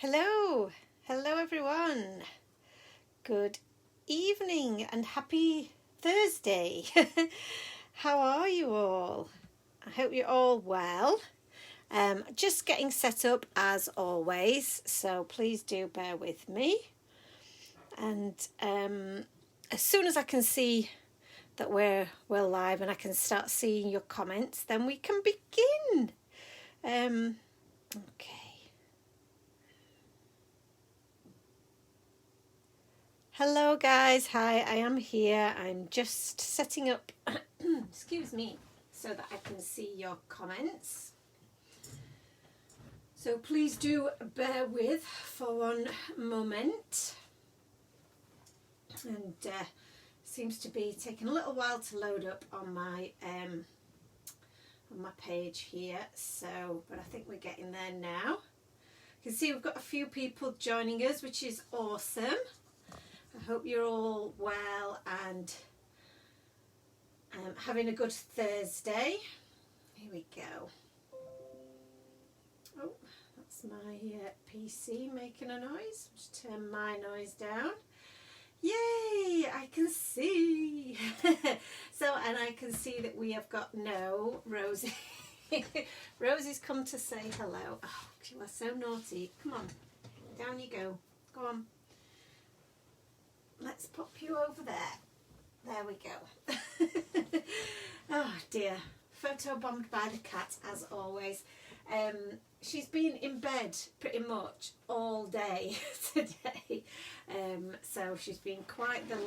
Hello, hello everyone. Good evening and happy Thursday. How are you all? I hope you're all well. Just getting set up as always, so please do bear with me. And as soon as I can see that we're live and I can start seeing your comments, then we can begin. Okay. Hello guys, hi, I am here. I'm just setting up, excuse me, so that I can see your comments. So please do bear with for one moment. And seems to be taking a little while to load up on my page here. So, but I think we're getting there now. You can see we've got a few people joining us, which is awesome. I hope you're all well and having a good Thursday. Here we go. Oh, that's my PC making a noise. Just turn my noise down. Yay, I can see. So, and I can see that we have got Rosie. Rosie's come to say hello. Oh, you are so naughty. Come on, down you go. Go on. Let's pop you over there. There we go. Oh dear. Photobombed by the cat as always. She's been in bed pretty much all day today. So she's been quite the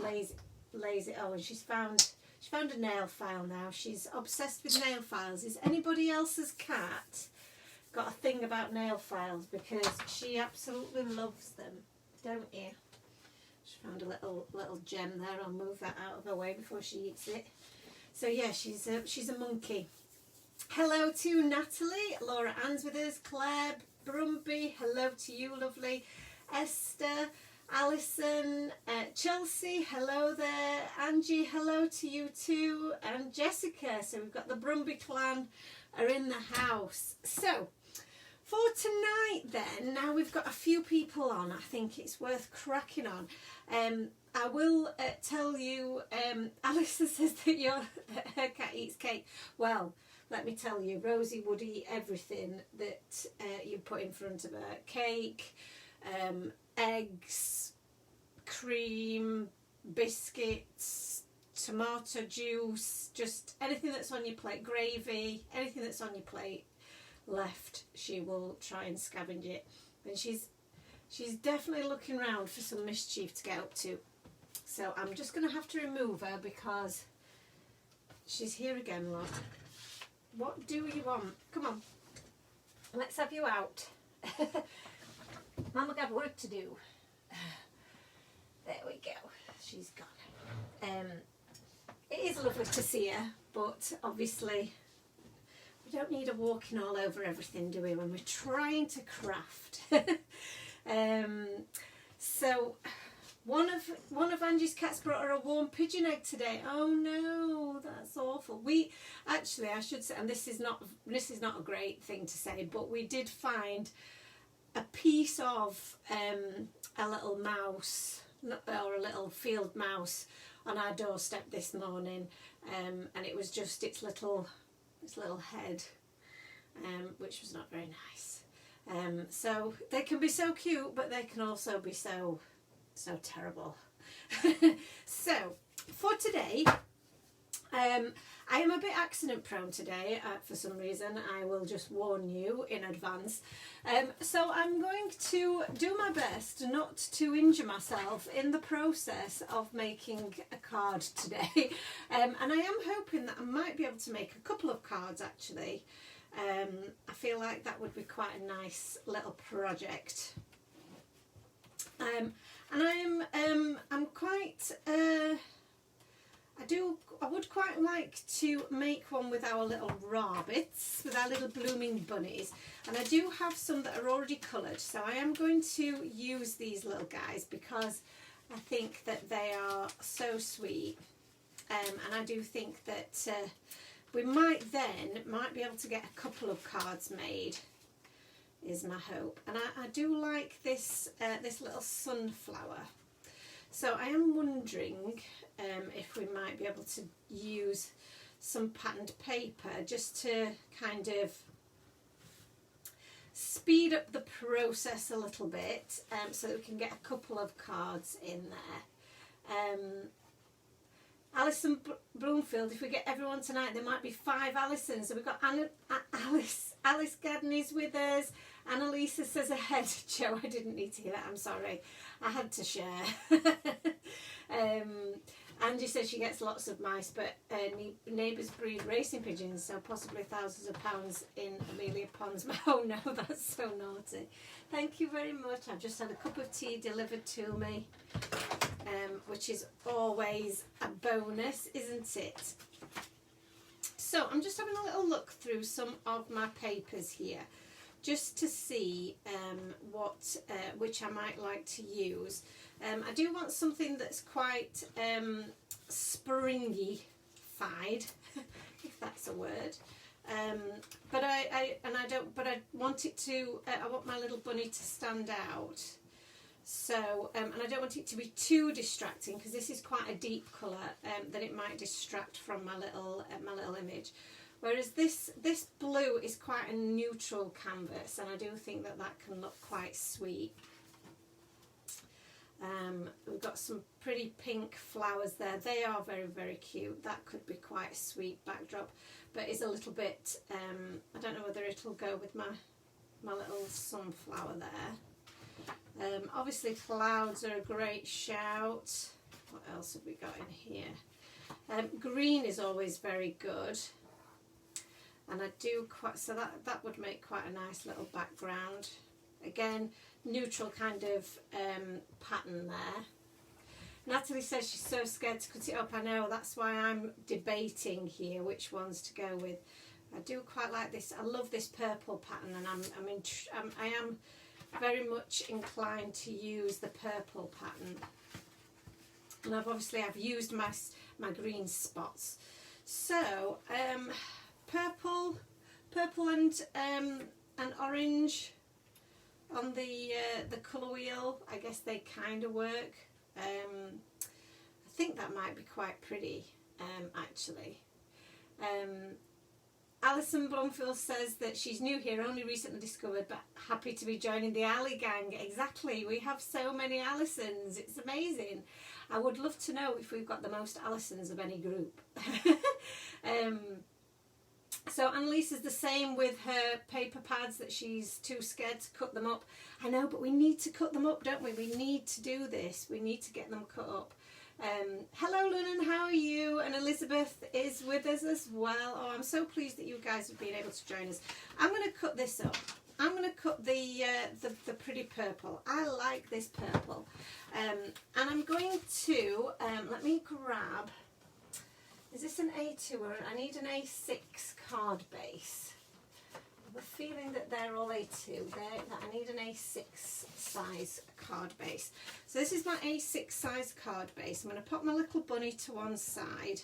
lazy. Oh, and she found a nail file now. She's obsessed with nail files. Is anybody else's cat got a thing about nail files? Because she absolutely loves them, don't you? She found a little gem there. I'll move that out of her way before she eats it. So yeah, she's a monkey. Hello to Natalie. Laura Ann's with us. Claire Brumby. Hello to you, lovely. Esther, Alison, Chelsea. Hello there. Angie. Hello to you too. And Jessica. So we've got the Brumby clan are in the house. So for tonight then, now we've got a few people on, I think it's worth cracking on. I will tell you, Alison says that her cat eats cake. Well, let me tell you, Rosie would eat everything that you put in front of her. Cake, eggs, cream, biscuits, tomato juice, just anything that's on your plate, gravy, anything that's on your plate left, she will try and scavenge it. And she's definitely looking around for some mischief to get up to. So I'm just going to have to remove her because she's here again, look. What do you want? Come on, let's have you out. Mama got work to do. There we go, she's gone. It is lovely to see her, but obviously we don't need her walking all over everything, do we, when we're trying to craft. So one of Angie's cats brought her a warm pigeon egg today. Oh no, that's awful. We actually, I should say, and this is not a great thing to say, but we did find a piece of a little mouse or a little field mouse on our doorstep this morning, and it was just its little head, which was not very nice. So they can be so cute, but they can also be so terrible. So for today, I am a bit accident prone today for some reason. I will just warn you in advance. So I'm going to do my best not to injure myself in the process of making a card today. And I am hoping that I might be able to make a couple of cards actually. I feel like that would be quite a nice little project. And I'm quite I would quite like to make one with our little rabbits, with our little blooming bunnies, and I do have some that are already coloured, so I am going to use these little guys because I think that they are so sweet, and I do think that we might be able to get a couple of cards made is my hope. And I do like this this little sunflower. So I am wondering if we might be able to use some patterned paper just to kind of speed up the process a little bit, so that we can get a couple of cards in there. Alison Broomfield, if we get everyone tonight, there might be 5 Alisons. So we've got Alice Gadney's with us. Annalisa says ahead. Joe, I didn't need to hear that, I'm sorry. I had to share. Angie says she gets lots of mice, but neighbours breed racing pigeons, so possibly thousands of pounds in Amelia Pond's. Oh no, that's so naughty. Thank you very much. I've just had a cup of tea delivered to me, which is always a bonus, isn't it? So I'm just having a little look through some of my papers here, just to see which I might like to use. I do want something that's quite springy-fied, if that's a word. But I want it to. I want my little bunny to stand out. So and I don't want it to be too distracting, because this is quite a deep colour, that it might distract from my little image. Whereas this blue is quite a neutral canvas, and I do think that can look quite sweet. We've got some pretty pink flowers there. They are very, very cute. That could be quite a sweet backdrop, but it's a little bit, I don't know whether it'll go with my little sunflower there. Obviously clouds are a great shout. What else have we got in here? Green is always very good. And I do quite, so that would make quite a nice little background. Again, neutral kind of pattern there. Natalie says she's so scared to cut it up. I know, that's why I'm debating here which ones to go with. I do quite like this. I love this purple pattern, and I am very much inclined to use the purple pattern. And I've used my green spots. So purple and orange on the colour wheel. I guess they kind of work. I think that might be quite pretty, actually. Alison Blomfield says that she's new here, only recently discovered, but happy to be joining the Ali gang. Exactly, we have so many Alisons, it's amazing. I would love to know if we've got the most Alisons of any group. So Annalisa's the same with her paper pads, that she's too scared to cut them up. I know, but we need to cut them up, don't we? We need to do this. We need to get them cut up. Hello, Lunan, how are you? And Elizabeth is with us as well. Oh, I'm so pleased that you guys have been able to join us. I'm going to cut this up. I'm going to cut the pretty purple. I like this purple. And I'm going to, let me grab, is this an A2 or I need an A6 card base? I have a feeling that they're all A2. I need an A6 size card base. So this is my A6 size card base. I'm going to pop my little bunny to one side,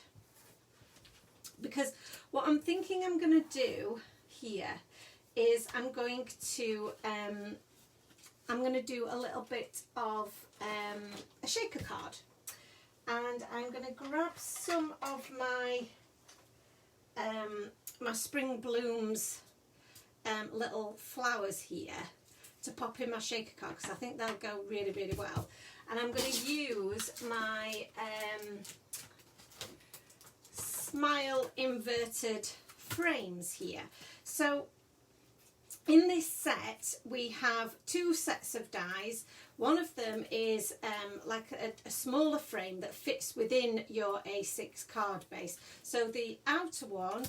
because what I'm thinking I'm going to do here is I'm going to do a little bit of a shaker card, and I'm going to grab some of my my Spring Blooms little flowers here to pop in my shaker card, because I think they'll go really, really well. And I'm going to use my Smile inverted frames here. So in this set we have 2 sets of dies. One of them is like a smaller frame that fits within your A6 card base. So the outer one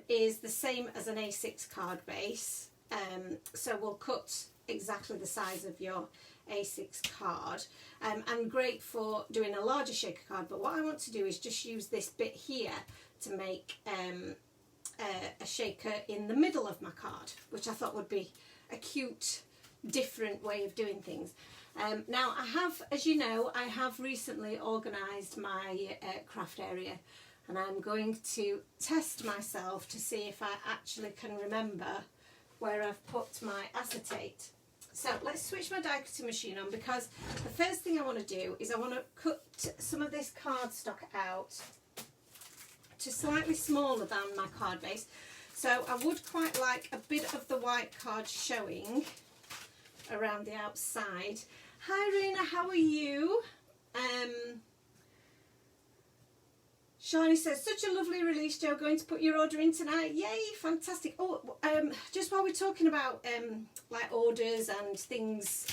is the same as an A6 card base. So we'll cut exactly the size of your A6 card, and great for doing a larger shaker card. But what I want to do is just use this bit here to make a shaker in the middle of my card, which I thought would be a cute, different way of doing things. Now I have, as you know, I have recently organised my craft area, and I'm going to test myself to see if I actually can remember where I've put my acetate. So let's switch my die cutting machine on, because the first thing I want to do is I want to cut some of this cardstock out to slightly smaller than my card base. So I would quite like a bit of the white card showing around the outside. Hi Rena, how are you? Shani says, such a lovely release, Jo. Going to put your order in tonight. Yay, fantastic. Oh, just while we're talking about like orders and things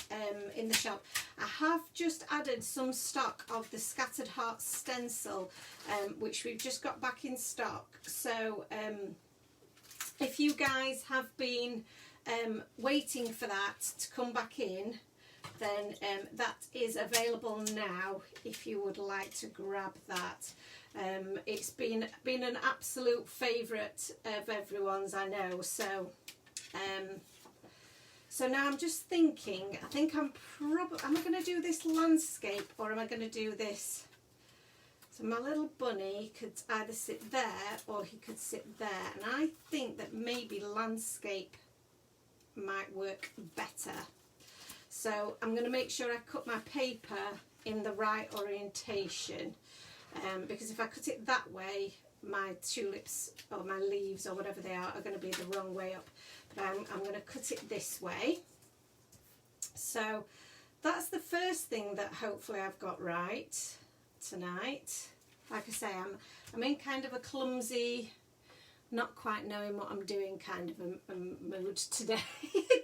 in the shop, I have just added some stock of the Scattered Heart stencil, which we've just got back in stock. So if you guys have been waiting for that to come back in, then that is available now if you would like to grab that. It's been an absolute favourite of everyone's, I know. So so now I'm just thinking, I think am I going to do this landscape, or am I going to do this? So my little bunny could either sit there or he could sit there, and I think that maybe landscape might work better. So I'm going to make sure I cut my paper in the right orientation, because if I cut it that way, my tulips or my leaves or whatever they are going to be the wrong way up. But I'm going to cut it this way. So that's the first thing that hopefully I've got right tonight. Like I say, I'm in kind of a clumsy, not quite knowing what I'm doing kind of a mood today.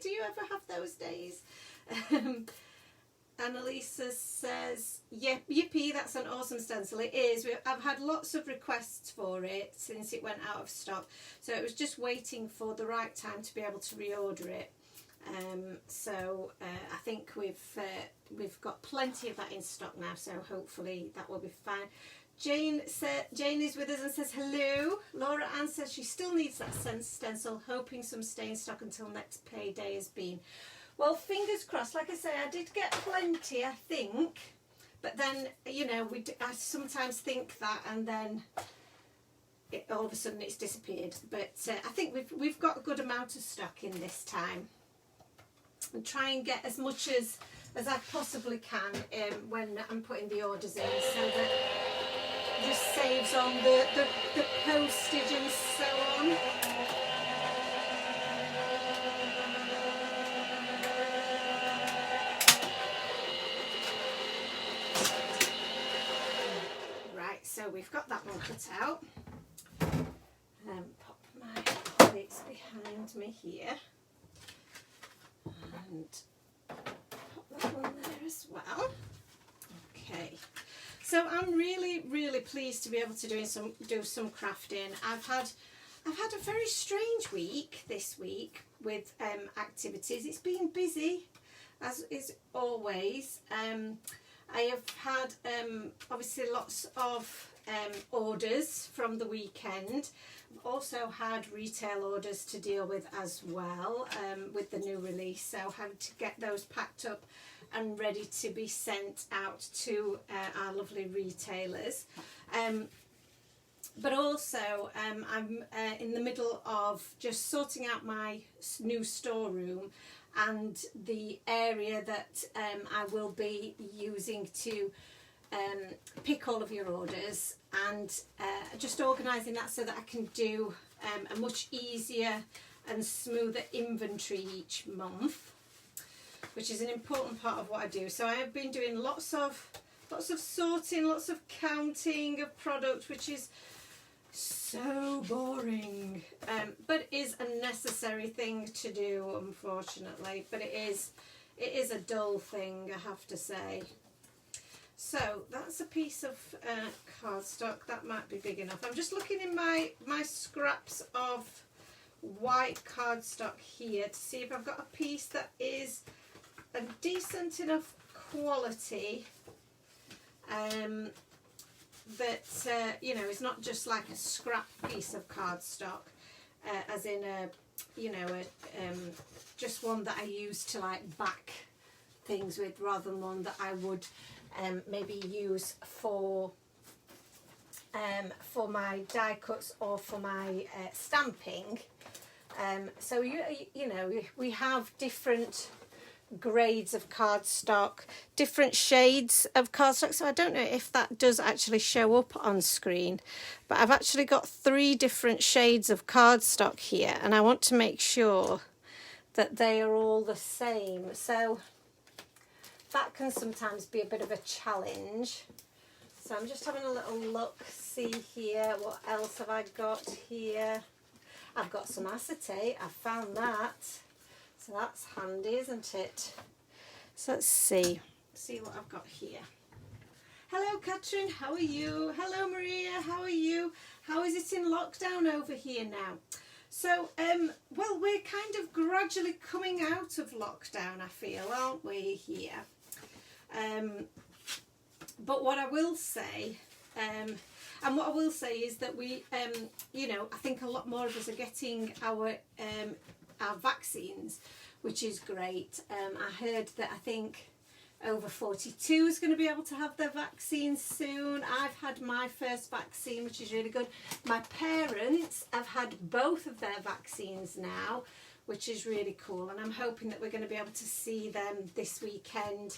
Do you ever have those days? Annalisa says, yep, yippee, that's an awesome stencil. It is. I've had lots of requests for it since it went out of stock, so it was just waiting for the right time to be able to reorder it. So I think we've got plenty of that in stock now, so hopefully that will be fine. Jane is with us and says hello. Laura Ann says she still needs that stencil, hoping some stay in stock until next payday has been. Well, fingers crossed. Like I say, I did get plenty, I think, but then, you know, I sometimes think that, and then all of a sudden it's disappeared. But I think we've got a good amount of stock in this time, and try and get as much as I possibly can when I'm putting the orders in, so that it just saves on the postage and so on. So we've got that one cut out. Pop my plates behind me here, and pop that one there as well. Okay, so I'm really pleased to be able to do some crafting. I've had a very strange week this week with activities. It's been busy, as is always. I have had obviously lots of orders from the weekend. I've also had retail orders to deal with as well, with the new release, so having to get those packed up and ready to be sent out to our lovely retailers. But also I'm in the middle of just sorting out my new storeroom and the area that I will be using to pick all of your orders, and just organising that so that I can do a much easier and smoother inventory each month, which is an important part of what I do. So I have been doing lots of sorting, lots of counting of product, which is so boring, but is a necessary thing to do, unfortunately. But it is a dull thing, I have to say. So that's a piece of cardstock that might be big enough. I'm just looking in my scraps of white cardstock here to see if I've got a piece that is a decent enough quality, that you know, is not just like a scrap piece of cardstock, as in a, you know, just one that I use to like back things with, rather than one that I would maybe use for my die cuts or for my stamping. So you know, we have different grades of cardstock, different shades of cardstock. So I don't know if that does actually show up on screen, but I've actually got 3 different shades of cardstock here, and I want to make sure that they are all the same. So that can sometimes be a bit of a challenge. So I'm just having a little look, see here, what else have I got here? I've got some acetate, I found that. So that's handy, isn't it? So let's see what I've got here. Hello Catherine, how are you? Hello Maria, how are you? How is it in lockdown over here now? So, well, we're kind of gradually coming out of lockdown, I feel, aren't we, here? But what I will say, is that we, you know, I think a lot more of us are getting our vaccines, which is great. I heard that I think over 42 is going to be able to have their vaccines soon. I've had my first vaccine, which is really good. My parents have had both of their vaccines now, which is really cool, and I'm hoping that we're going to be able to see them this weekend,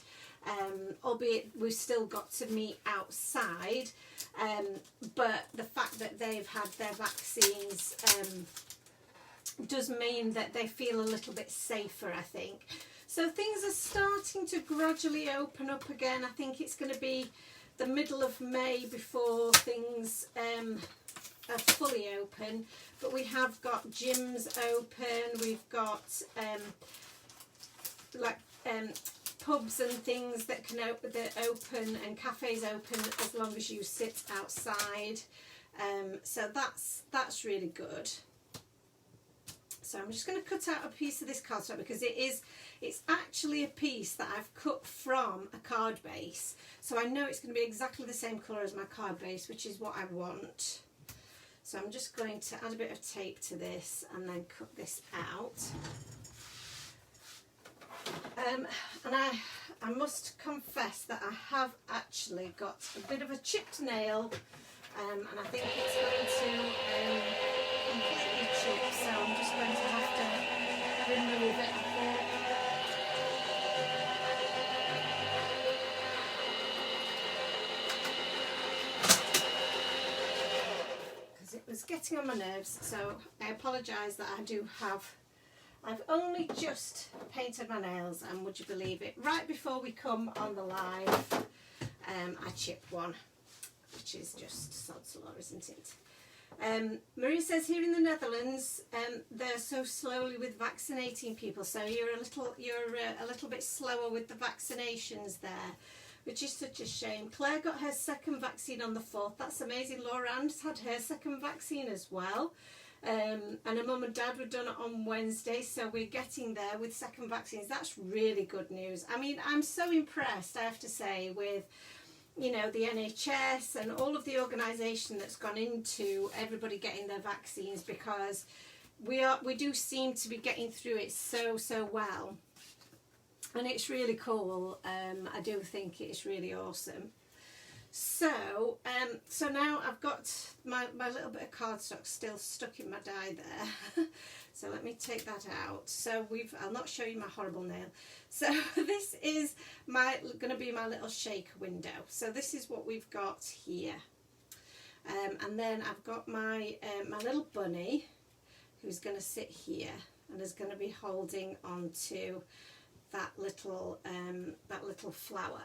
albeit we've still got to meet outside, but the fact that they've had their vaccines does mean that they feel a little bit safer, I think. So things are starting to gradually open up again. I think it's going to be the middle of May before things are fully open, but we have got gyms open, we've got pubs and things that can open, and cafes open as long as you sit outside. So that's really good. So I'm just going to cut out a piece of this cardstock because it's actually a piece that I've cut from a card base. So I know it's going to be exactly the same colour as my card base, which is what I want. So I'm just going to add a bit of tape to this and then cut this out. And I must confess that I have actually got a bit of a chipped nail, and I think it's going to completely chip, so I'm just going to have to remove it. Because it was getting on my nerves, so I apologise that I've only just painted my nails, and would you believe it, right before we come on the live, I chipped one, which is just sod's law, isn't it? Maria says here in the Netherlands, they're so slowly with vaccinating people, so you're a little bit slower with the vaccinations there, which is such a shame. Claire got her second vaccine on the 4th. That's amazing. Laura Ann's had her second vaccine as well. And her mum and dad were done it on Wednesday, so we're getting there with second vaccines. That's really good news. I mean, I'm so impressed, I have to say, with, you know, the NHS and all of the organisation that's gone into everybody getting their vaccines, because we do seem to be getting through it so well, and it's really cool. I do think it's really awesome. So so now I've got my little bit of cardstock still stuck in my die there. So let me take that out. So I'll not show you my horrible nail. So this is going to be my little shaker window. So this is what we've got here. And then I've got my little bunny, who's going to sit here and is going to be holding onto that little flower.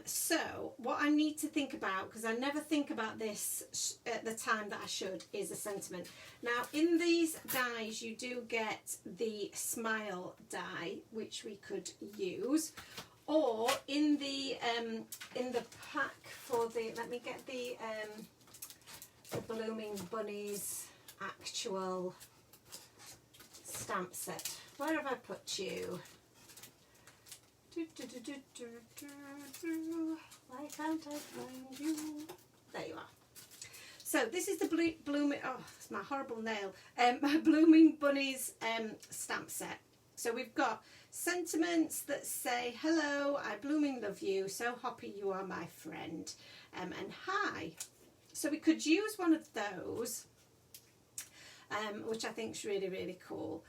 So what I need to think about, because I never think about this at the time that I should, is a sentiment. Now in these dies you do get the smile die, which we could use, or in the pack for the, let me get the Blooming Bunnies actual stamp set. Where have I put you? Why can't I find you? There you are. So this is the Blooming, oh, it's my horrible nail, my Blooming Bunnies stamp set. So we've got sentiments that say, hello, I blooming love you, so happy you are my friend, and hi. So we could use one of those. which I think is really, really cool.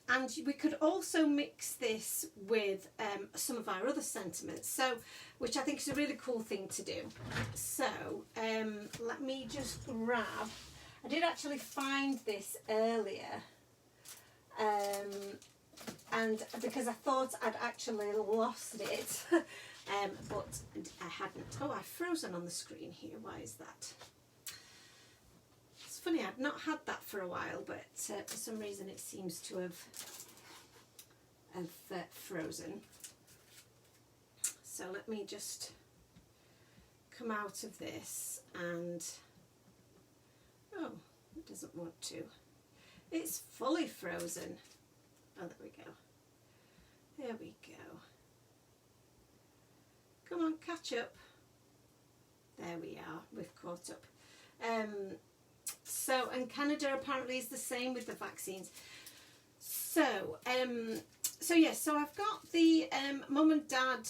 And we could also mix this with some of our other sentiments, so which I think is a really cool thing to do. So let me just grab, I did actually find this earlier, and because I thought I'd actually lost it, but I hadn't. Oh, I've frozen on the screen here. Why is that? It's funny, I've not had that for a while, but for some reason it seems to have frozen. So let me just come out of this and, oh, it doesn't want to. It's fully frozen. Oh, there we go. There we go. Come on, catch up. There we are, we've caught up. So, and Canada apparently is the same with the vaccines. So, yes, so I've got the mum and dad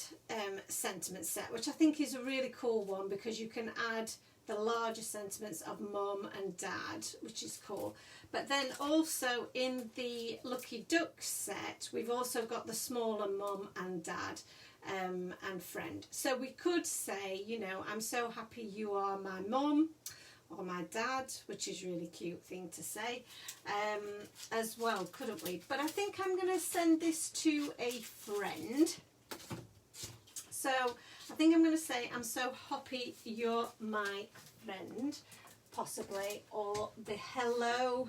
sentiment set, which I think is a really cool one because you can add the larger sentiments of mum and dad, which is cool. But then also in the Lucky Duck set, we've also got the smaller mum and dad and friend. So we could say, you know, I'm so happy you are my mum, or my dad, which is a really cute thing to say as well, couldn't we? But I think I'm going to send this to a friend. So I think I'm going to say, I'm so happy you're my friend, possibly, or the hello,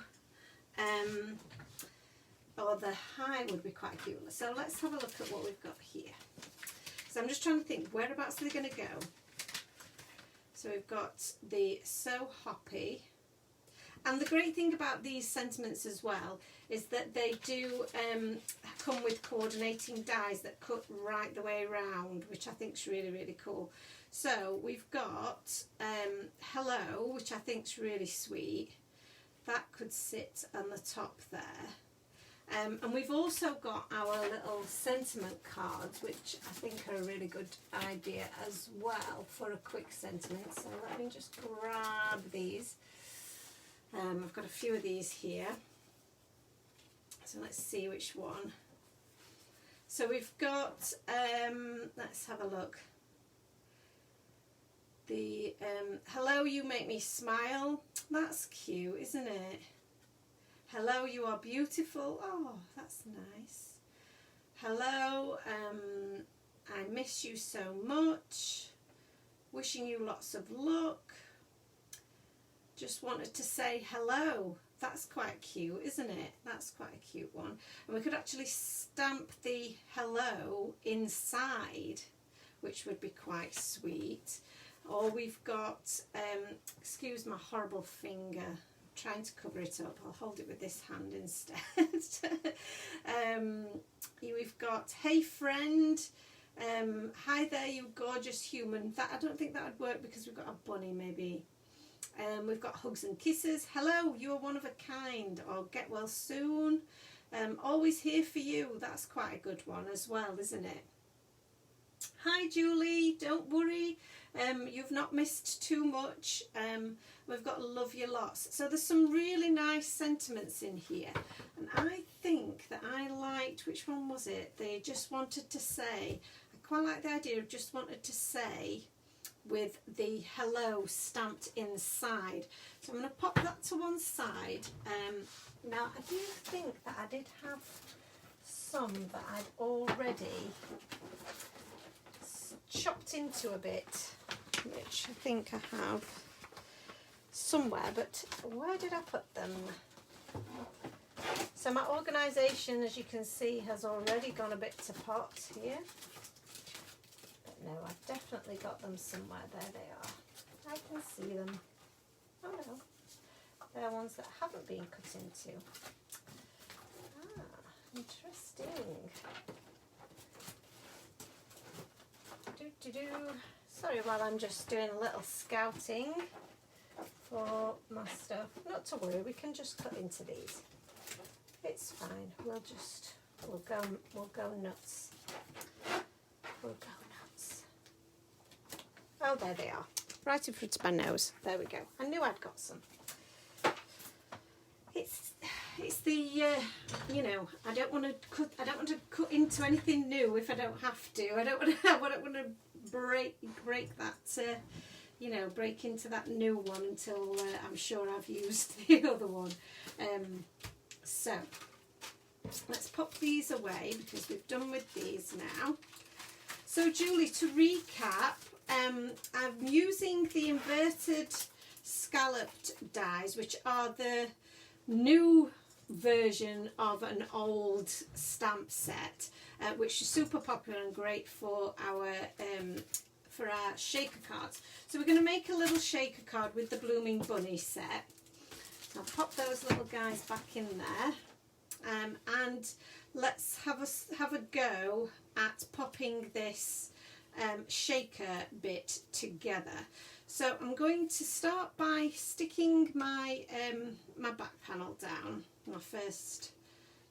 or the hi would be quite cute. So let's have a look at what we've got here. So I'm just trying to think, whereabouts are they going to go? So we've got the so happy. And the great thing about these sentiments as well is that they do come with coordinating dies that cut right the way around, which I think is really, really cool. So we've got hello, which I think is really sweet. That could sit on the top there. And we've also got our little sentiment cards, which I think are a really good idea as well for a quick sentiment. So let me just grab these. I've got a few of these here. So let's see which one. So we've got, let's have a look. The hello, you make me smile. That's cute, isn't it? Hello, you are beautiful. Oh, that's nice. Hello, I miss you so much. Wishing you lots of luck. Just wanted to say hello. That's quite cute, isn't it? That's quite a cute one. And we could actually stamp the hello inside, which would be quite sweet. Or we've got, excuse my horrible finger, trying to cover it up. I'll hold it with this hand instead. We've got, hey friend, hi there you gorgeous human. That, I don't think that would work because we've got a bunny maybe. We've got hugs and kisses. Hello, you are one of a kind. Or get well soon. Always here for you. That's quite a good one as well, isn't it? Hi Julie, don't worry. You've not missed too much. We've got love you lots. So there's some really nice sentiments in here. And I think that I liked, which one was it? They just wanted to say, I quite like the idea of just wanted to say with the hello stamped inside. So I'm going to pop that to one side. Now I do think that I did have some that I'd already chopped into a bit, which I think I have somewhere, but where did I put them? So my organisation, as you can see, has already gone a bit to pot here. But no, I've definitely got them somewhere. There they are. I can see them. Oh no, they're ones that haven't been cut into. Ah, interesting. Sorry while I'm just doing a little scouting for my stuff. Not to worry, we can just cut into these. It's fine. We'll go nuts. We'll go nuts. Oh, there they are. Right in front of my nose. There we go. I knew I'd got some. it's the you know, I don't want to cut into anything new if I don't have to. I don't want to break that you know, break into that new one until I'm sure I've used the other one. So let's pop these away because we've done with these now. So Julie, to recap, I'm using the inverted scalloped dies, which are the new version of an old stamp set, which is super popular and great for our shaker cards. So we're going to make a little shaker card with the Blooming Bunny set. So I'll pop those little guys back in there, and let's have a go at popping this shaker bit together. So I'm going to start by sticking my my back panel down, my first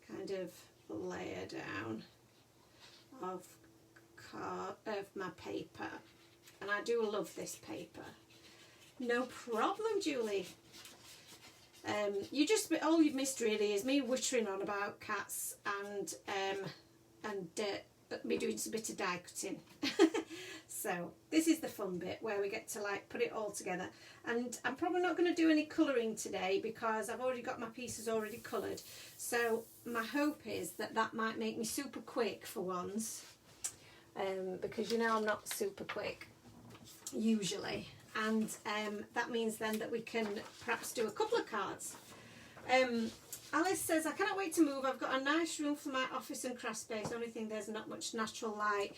kind of layer down of my paper, and I do love this paper. No problem, Julie. All you've missed really is me wittering on about cats and me doing a bit of die cutting. So this is the fun bit where we get to like put it all together, and I'm probably not going to do any colouring today because I've already got my pieces already coloured. So my hope is that might make me super quick for once, because you know I'm not super quick usually, and that means then that we can perhaps do a couple of cards. Alice says, I cannot wait to move. I've got a nice room for my office and craft space. Only thing, there's not much natural light.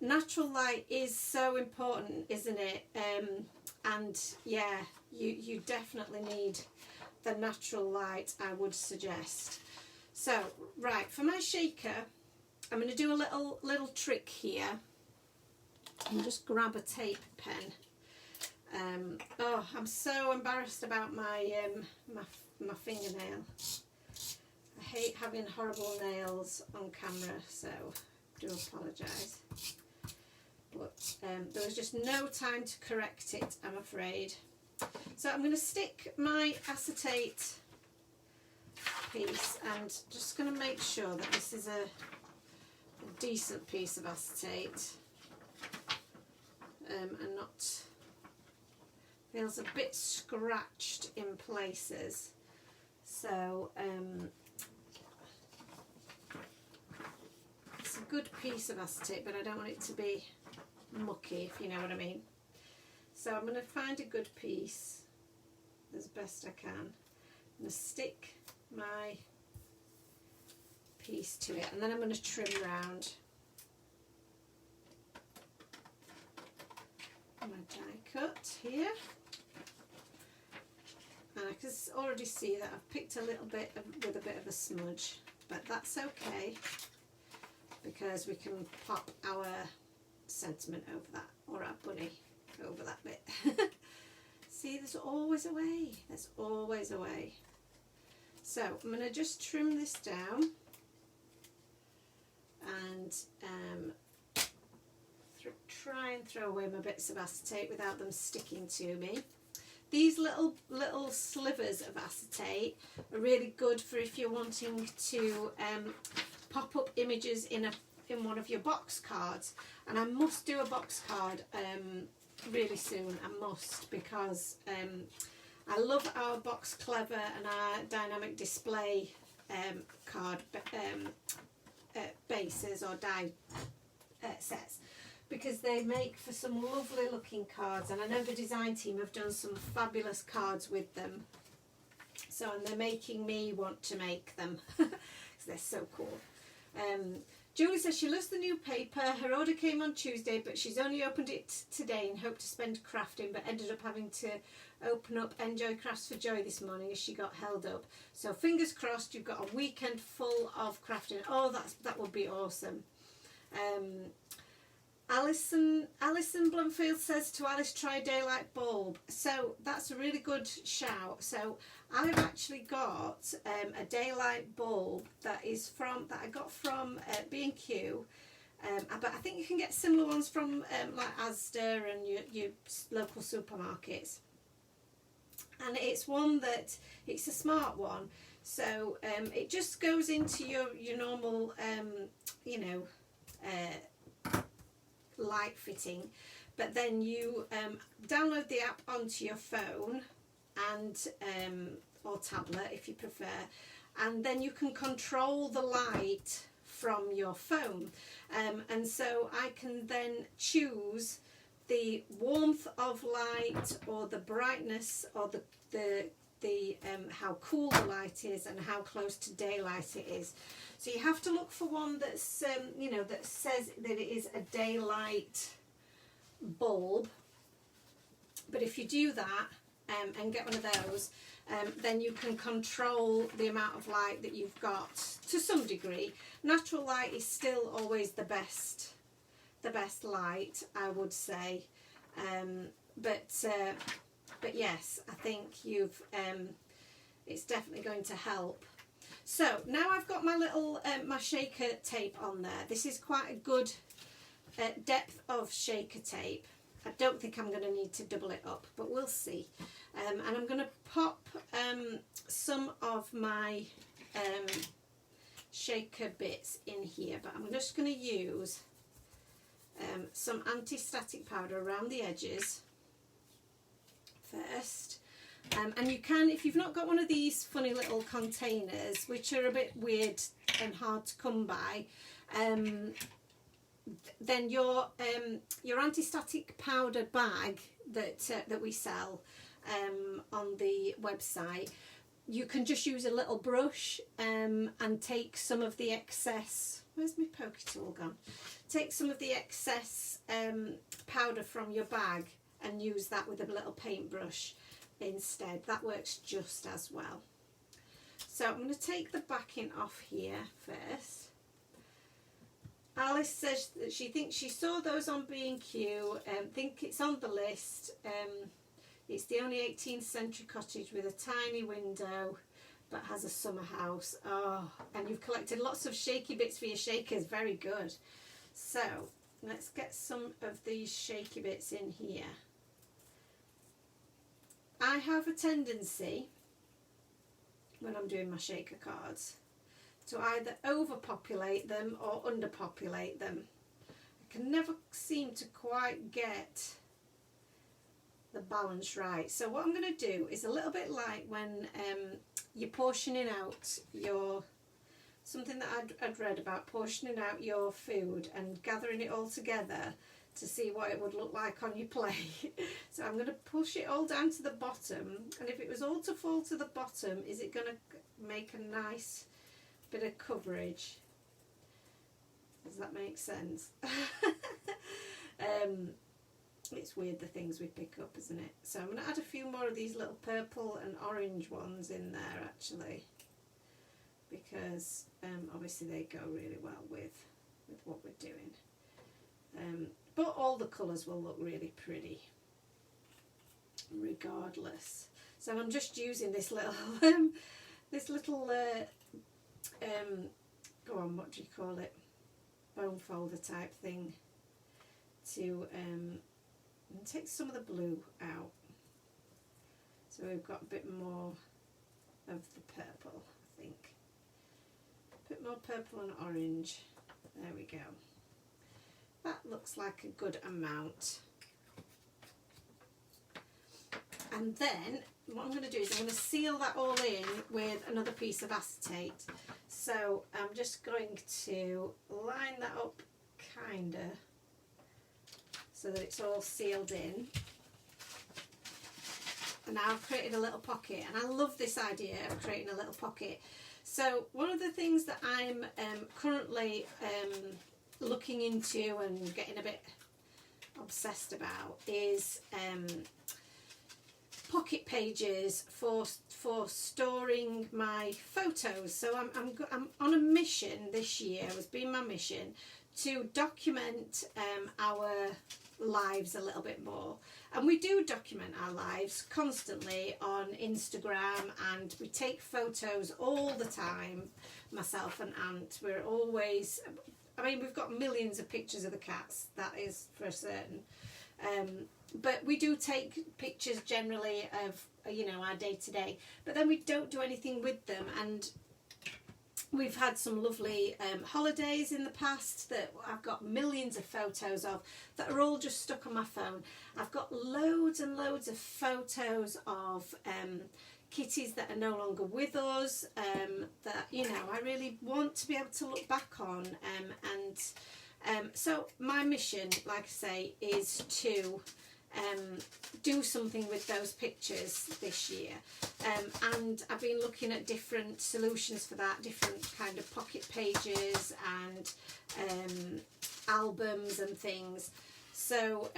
Natural light is so important, isn't it? And yeah, you definitely need the natural light, I would suggest. So, right, for my shaker, I'm going to do a little trick here. And just grab a tape pen. Oh, I'm so embarrassed about my my fingernail. I hate having horrible nails on camera, so I do apologise. But there was just no time to correct it, I'm afraid. So I'm going to stick my acetate piece, and just going to make sure that this is a decent piece of acetate, and not feels a bit scratched in places. So it's a good piece of acetate, but I don't want it to be mucky, if you know what I mean. So I'm going to find a good piece as best I can. I'm going to stick my piece to it, and then I'm going to trim round my die cut here. And I can already see that I've picked a little bit with a bit of a smudge, but that's okay because we can pop our sentiment over that, or our bunny over that bit. See, there's always a way. There's always a way. So I'm going to just trim this down and try and throw away my bits of acetate without them sticking to me. These little slivers of acetate are really good for if you're wanting to pop up images in one of your box cards. And I must do a box card really soon. I must, because I love our Box Clever and our dynamic display card bases or die sets, because they make for some lovely looking cards, and I know the design team have done some fabulous cards with them. So, and they're making me want to make them because they're so cool. Julie says she loves the new paper. Her order came on Tuesday, but she's only opened it today and hoped to spend crafting, but ended up having to open up Enjoy Crafts for Joy this morning as she got held up. So fingers crossed you've got a weekend full of crafting. Oh, that would be awesome. Alison Blumfield says to Alice, try Daylight Bulb. So that's a really good shout. So I've actually got a Daylight Bulb that I got from B&Q, but I think you can get similar ones from like Asda and your local supermarkets. And it's one that, it's a smart one. So it just goes into your normal, you know, light fitting, but then you download the app onto your phone and or tablet if you prefer, and then you can control the light from your phone, and so I can then choose the warmth of light or the brightness or the how cool the light is and how close to daylight it is. So you have to look for one that's you know, that says that it is a daylight bulb. But if you do that and get one of those, then you can control the amount of light that you've got to some degree. Natural light is still always the best light, I would say, but yes, I think you've it's definitely going to help. So now I've got my little my shaker tape on there. This is quite a good depth of shaker tape. I don't think I'm going to need to double it up, but we'll see. And I'm going to pop some of my shaker bits in here, but I'm just going to use some anti-static powder around the edges first. And you can, if you've not got one of these funny little containers, which are a bit weird and hard to come by, then your anti-static powder bag that we sell on the website, you can just use a little brush and take some of the excess. Where's my pokey tool gone? Take some of the excess powder from your bag and use that with a little paintbrush instead. That works just as well. So I'm going to take the backing off here first. Alice says that she thinks she saw those on B&Q, think it's on the list. It's the only 18th century cottage with a tiny window but has a summer house. Oh, and you've collected lots of shaky bits for your shakers. Very good. So let's get some of these shaky bits in here. I have a tendency when I'm doing my shaker cards to either overpopulate them or underpopulate them. I can never seem to quite get the balance right. So what I'm going to do is a little bit like when you're portioning out your, something that I'd read about portioning out your food and gathering it all together to see what it would look like on your plate. So I'm going to push it all down to the bottom, and if it was all to fall to the bottom, is it going to make a nice bit of coverage? Does that make sense? It's weird the things we pick up, isn't it? So I'm going to add a few more of these little purple and orange ones in there actually, because obviously they go really well with what we're doing. But all the colours will look really pretty regardless. So I'm just using this little go on, what do you call it, bone folder type thing to take some of the blue out, so we've got a bit more of the purple. I think a bit more purple and orange. There we go. That looks like a good amount. And then what I'm going to do is I'm going to seal that all in with another piece of acetate. So I'm just going to line that up kinda so that it's all sealed in. And now I've created a little pocket, and I love this idea of creating a little pocket. So one of the things that I'm currently looking into and getting a bit obsessed about is pocket pages for storing my photos. So I'm on a mission this year. It's been my mission to document our lives a little bit more, and we do document our lives constantly on Instagram, and we take photos all the time, myself and Ant. We're always, I mean, we've got millions of pictures of the cats, that is for certain, but we do take pictures generally of you know, our day to day, but then we don't do anything with them. And we've had some lovely holidays in the past that I've got millions of photos of that are all just stuck on my phone. I've got loads and loads of photos of kitties that are no longer with us, that, you know, I really want to be able to look back on. So my mission, like I say, is to do something with those pictures this year, and I've been looking at different solutions for that, different kind of pocket pages and albums and things. So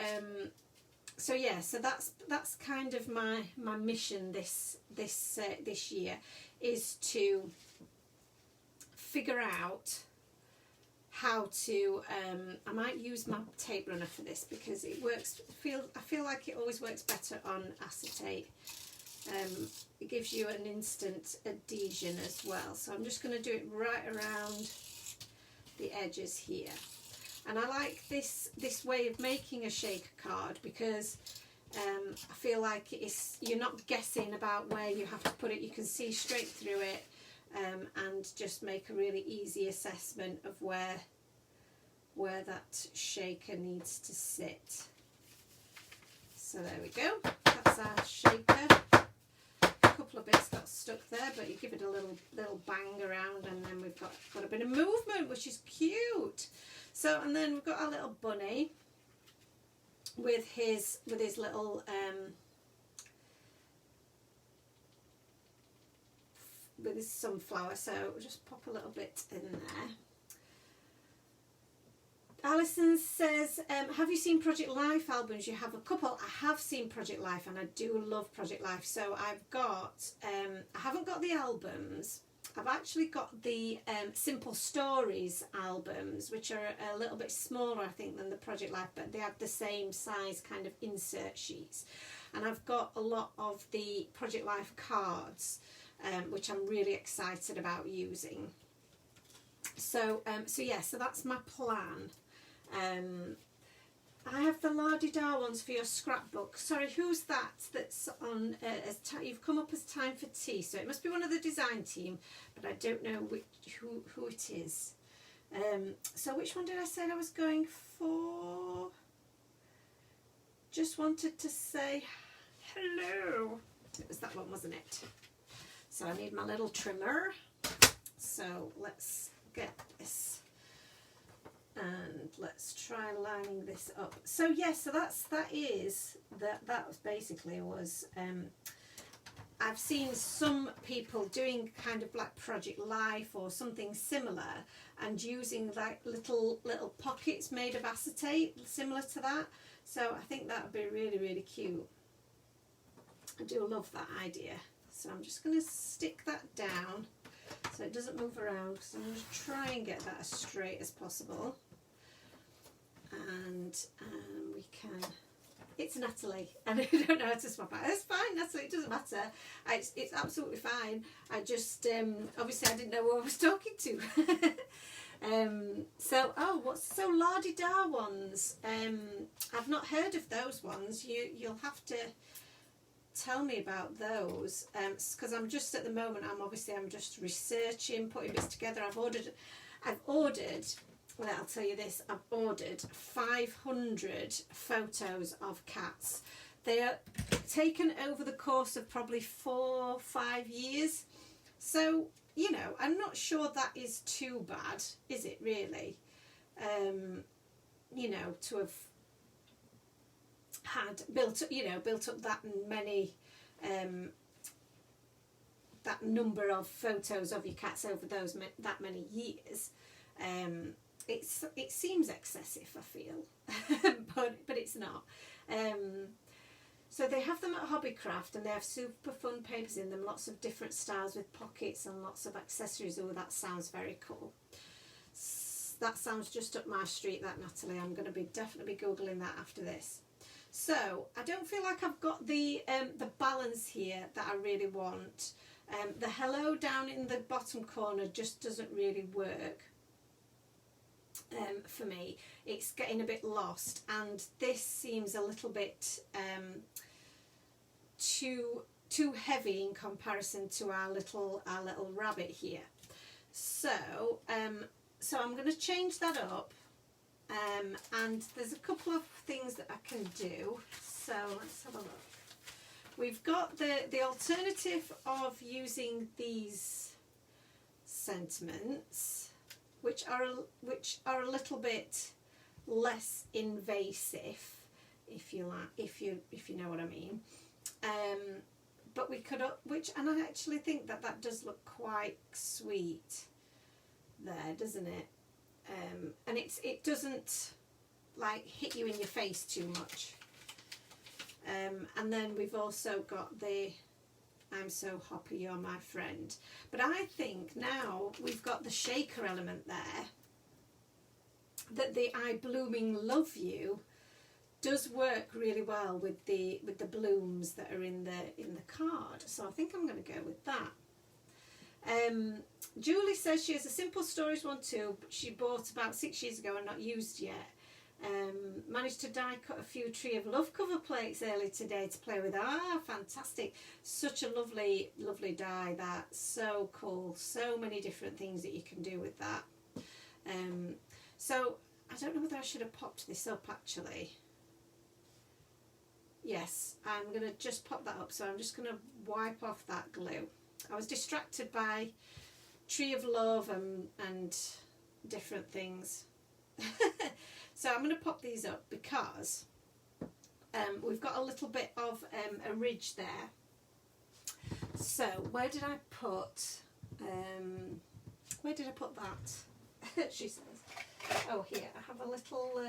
yeah, so that's kind of my mission this year, is to figure out how to I might use my tape runner for this, because it works. I feel like it always works better on acetate. It gives you an instant adhesion as well. So I'm just going to do it right around the edges here. And I like this way of making a shaker card, because I feel like you're not guessing about where you have to put it. You can see straight through it, and just make a really easy assessment of where that shaker needs to sit. So there we go. That's our shaker. A couple of bits got stuck there, but you give it a little bang around, and then we've got a bit of movement, which is cute. So, and then we've got our little bunny with his little with his sunflower. So we'll just pop a little bit in there. Alison says, have you seen Project Life albums? You have a couple. I have seen Project Life, and I do love Project Life. So I've got, I haven't got the albums. I've actually got the Simple Stories albums, which are a little bit smaller, I think, than the Project Life, but they have the same size kind of insert sheets. And I've got a lot of the Project Life cards, which I'm really excited about using. So yeah, so that's my plan. I have the la-di-da ones for your scrapbook. Sorry, who's that? That's on. You've come up as time for tea, so it must be one of the design team, but I don't know who it is. So which one did I say I was going for? Just wanted to say hello. It was that one, wasn't it? So I need my little trimmer. So let's get this. And let's try lining this up. So yes, so that was basically I've seen some people doing kind of like Project Life or something similar, and using like little pockets made of acetate similar to that. So I think that would be really, really cute. I do love that idea. So I'm just going to stick that down so it doesn't move around, because I'm going to try and get that as straight as possible. And we can, it's Natalie, and I don't know how to swap out. It's fine, Natalie, it doesn't matter. It's absolutely fine. I just, obviously I didn't know who I was talking to. So la-di-da ones. I've not heard of those ones. You'll have to tell me about those, because I'm just at the moment, I'm just researching, putting bits together. I've ordered, well, I'll tell you this, I've ordered 500 photos of cats. They are taken over the course of probably 4 or 5 years. So, you know, I'm not sure that is too bad, is it really? You know, to have had built up that many, that number of photos of your cats over that many years. It seems excessive, I feel, but it's not. So they have them at Hobbycraft, and they have super fun papers in them, lots of different styles with pockets and lots of accessories. Oh, that sounds very cool. That sounds just up my street, that, Natalie. I'm going to be definitely Googling that after this. So I don't feel like I've got the balance here that I really want. The hello down in the bottom corner just doesn't really work. For me, it's getting a bit lost, and this seems a little bit too too heavy in comparison to our little rabbit here. So so I'm going to change that up, and there's a couple of things that I can do. So let's have a look. We've got the alternative of using these sentiments, which are a little bit less invasive, if you like, if you know what I mean. But we could, and I actually think that does look quite sweet there, doesn't it? And it doesn't like hit you in your face too much. And then we've also got the I'm so happy you're my friend. But I think now we've got the shaker element there, that the I blooming love you does work really well with the blooms that are in the card. So I think I'm going to go with that. Julie says she has a simple storage one too, but she bought about 6 years ago and not used yet. Managed to die cut a few Tree of Love cover plates early today to play with. Ah, fantastic. Such a lovely die, that. So cool. So many different things that you can do with that. So I don't know whether I should have popped this up actually. Yes, I'm going to just pop that up. So I'm just going to wipe off that glue. I was distracted by Tree of Love and different things. So I'm going to pop these up because we've got a little bit of a ridge there. So where did I put that? She says, oh, here I have a little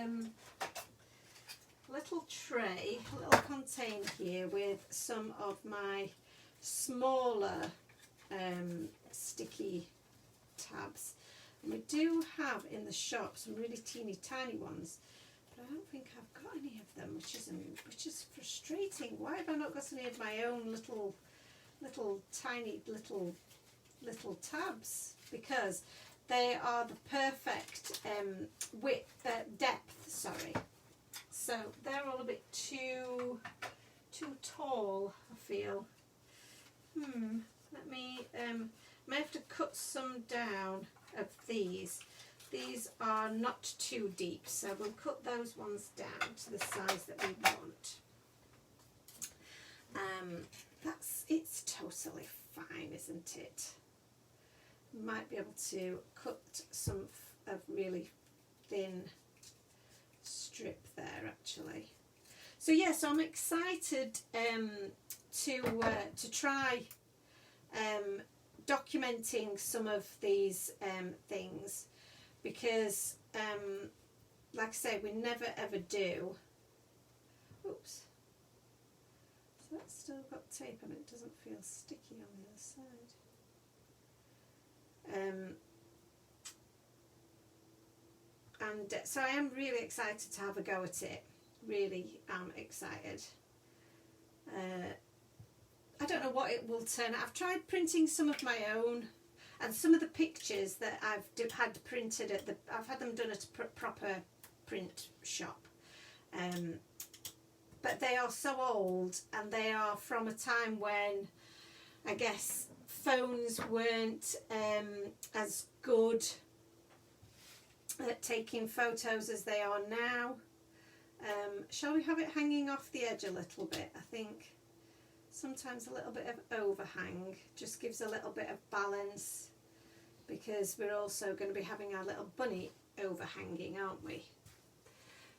tray, a little container here with some of my smaller sticky tabs. And we do have in the shop some really teeny tiny ones, but I don't think I've got any of them, which is frustrating. Why have I not got any of my own little tiny tabs? Because they are the perfect depth. Sorry. So they're all a bit too tall, I feel. Let me may have to cut some down of these. These are not too deep, so we'll cut those ones down to the size that we want. It's totally fine, isn't it? Might be able to cut some of really thin strip there actually. So yeah, so I'm excited to try documenting some of these things, because like I say, we never ever do. Oops. So that's still got tape on it. It doesn't feel sticky on the other side. And so I am really excited to have a go at it. Really am excited. I don't know what it will turn out. I've tried printing some of my own, and some of the pictures that I've had printed I've had them done at a proper print shop. But they are so old, and they are from a time when I guess phones weren't as good at taking photos as they are now. Shall we have it hanging off the edge a little bit? I think sometimes a little bit of overhang just gives a little bit of balance, because we're also going to be having our little bunny overhanging, aren't we?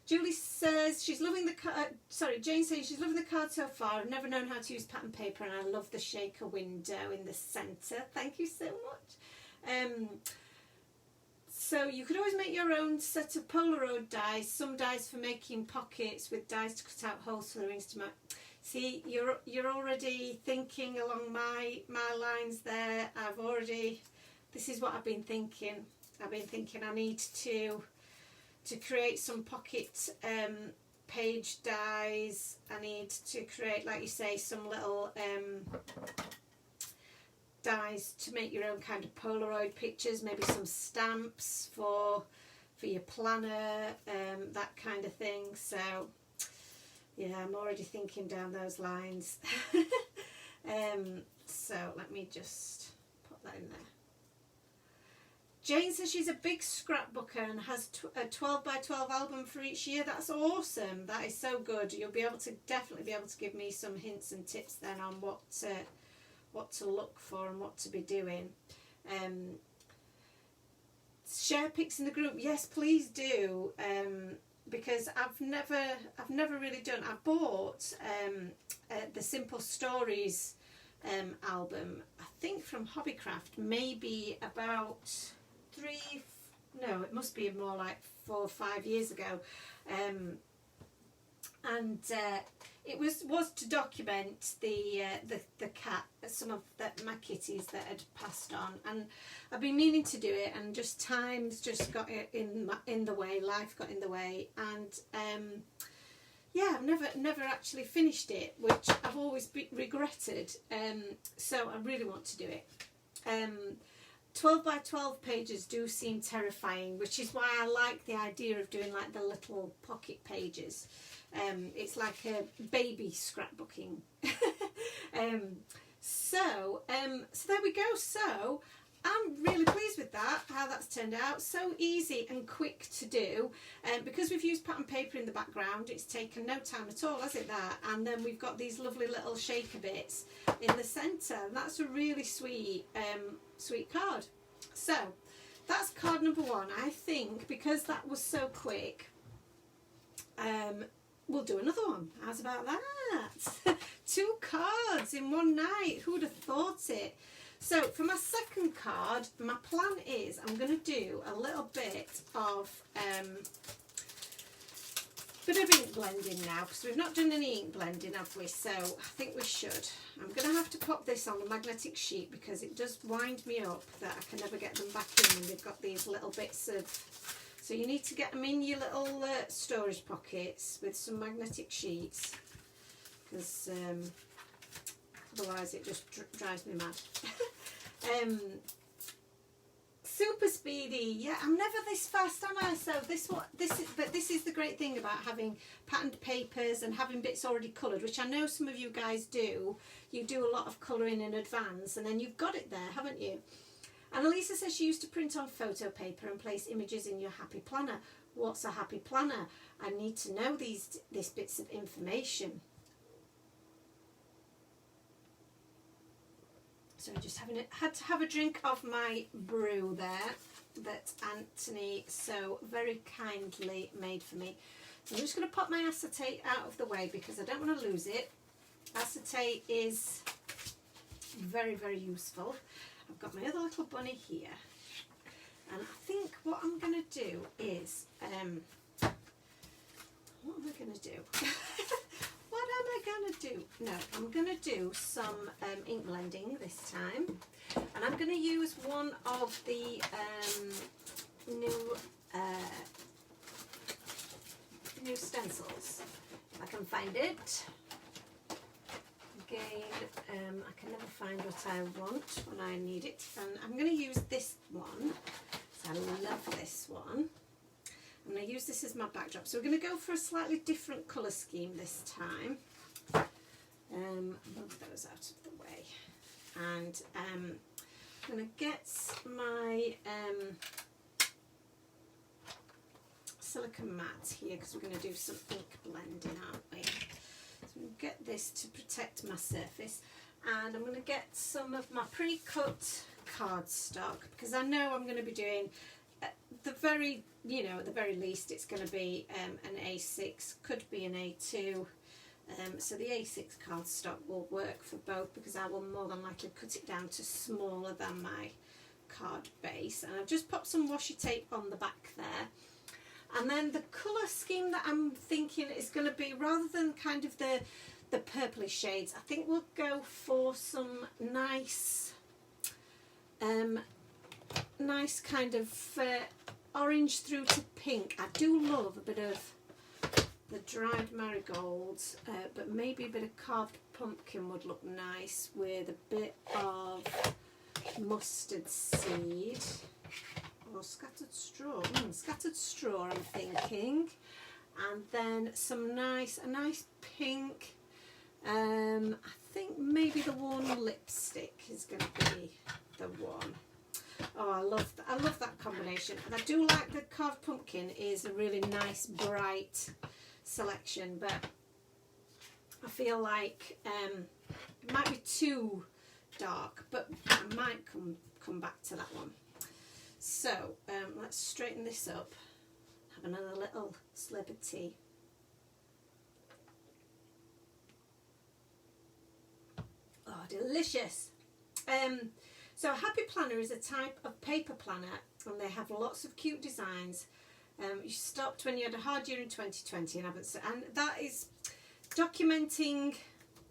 Julie says she's loving the card. Jane says she's loving the card so far. I've never known how to use pattern paper, and I love the shaker window in the centre. Thank you so much. So you could always make your own set of Polaroid dies. Some dies for making pockets with dies to cut out holes for the rings to match. See, you're already thinking along my lines there. This is what I've been thinking. I've been thinking I need to create some pocket page dies. I need to create, like you say, some little dies to make your own kind of Polaroid pictures, maybe some stamps for your planner, that kind of thing. So yeah, I'm already thinking down those lines. So let me just put that in there. Jane says she's a big scrapbooker and has a 12 by 12 album for each year. That's awesome. That is so good. You'll be able to definitely be able to give me some hints and tips then on what to look for and what to be doing. Share pics in the group. Yes, please do. Because I've never really done. I bought the Simple Stories album, I think from Hobbycraft, maybe about it must be more like 4 or 5 years ago, and it was to document the cat, some of my kitties that had passed on, and I've been meaning to do it, and just times just got in the way, life got in the way, and yeah, I've never actually finished it, which I've always regretted. So I really want to do it. 12 by 12 pages do seem terrifying, which is why I like the idea of doing like the little pocket pages. It's like a baby scrapbooking. So there we go. So I'm really pleased with that, how that's turned out. So easy and quick to do. Because we've used pattern paper in the background, it's taken no time at all, has it, that? And then we've got these lovely little shaker bits in the centre. And that's a really sweet, sweet card. So that's card number 1. I think because that was so quick, we'll do another one. How's about that? 2 cards in one night. Who would have thought it? So for my second card, my plan is I'm going to do a little bit of ink blending now, because we've not done any ink blending, have we? So I think we should. I'm going to have to pop this on the magnetic sheet because it does wind me up that I can never get them back in, and they've got these little bits of... So you need to get them in your little storage pockets with some magnetic sheets, because otherwise it just drives me mad. Super speedy. Yeah, I'm never this fast, am I? So this is the great thing about having patterned papers and having bits already coloured, which I know some of you guys do. You do a lot of colouring in advance, and then you've got it there, haven't you? And Elisa says she used to print on photo paper and place images in your happy planner. What's a happy planner? I need to know these bits of information. So just had to have a drink of my brew there that Anthony so very kindly made for me. So I'm just going to pop my acetate out of the way because I don't want to lose it. Acetate is very, very useful. I've got my other little bunny here, and I think what I'm going to do is, what am I going to do? What am I going to do? No, I'm going to do some ink blending this time, and I'm going to use one of the new stencils, if I can find it. Again, I can never find what I want when I need it, and I'm going to use this one. So I love this one. I'm going to use this as my backdrop. So we're going to go for a slightly different colour scheme this time. Move those out of the way, and I'm going to get my silicone mat here because we're going to do some ink blending, aren't we? So I'm going to get this to protect my surface, and I'm going to get some of my pre-cut cardstock because I know I'm going to be doing at the very least it's going to be an A6, could be an A2. So the A6 cardstock will work for both because I will more than likely cut it down to smaller than my card base. And I've just popped some washi tape on the back there. And then the colour scheme that I'm thinking is going to be, rather than kind of the purplish shades, I think we'll go for some nice kind of orange through to pink. I do love a bit of the dried marigolds, but maybe a bit of carved pumpkin would look nice with a bit of mustard seed or scattered straw. Scattered straw, I'm thinking, and then a nice pink I think maybe the Worn Lipstick is going to be the one. Oh, I love that combination. And I do like the Carved Pumpkin is a really nice, bright selection, but I feel like it might be too dark, but I might come back to that one. So let's straighten this up. Have another little slip of tea. Oh, delicious. So a Happy Planner is a type of paper planner, and they have lots of cute designs. You stopped when you had a hard year in 2020 and haven't, and that is documenting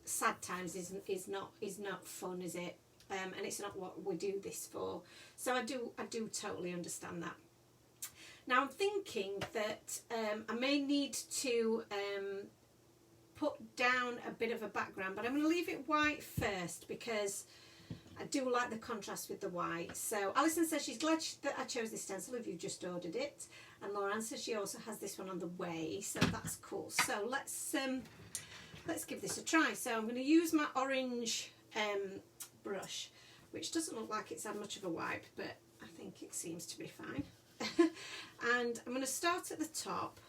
sad times is not fun, is it? And it's not what we do this for. So I do totally understand that. Now I'm thinking that I may need to put down a bit of a background, but I'm going to leave it white first because I do like the contrast with the white. So Alison says she's glad that I chose this stencil if you just ordered it, and Lauren says she also has this one on the way, so that's cool. So let's give this a try. So I'm going to use my orange brush, which doesn't look like it's had much of a wipe, but I think it seems to be fine. And I'm going to start at the top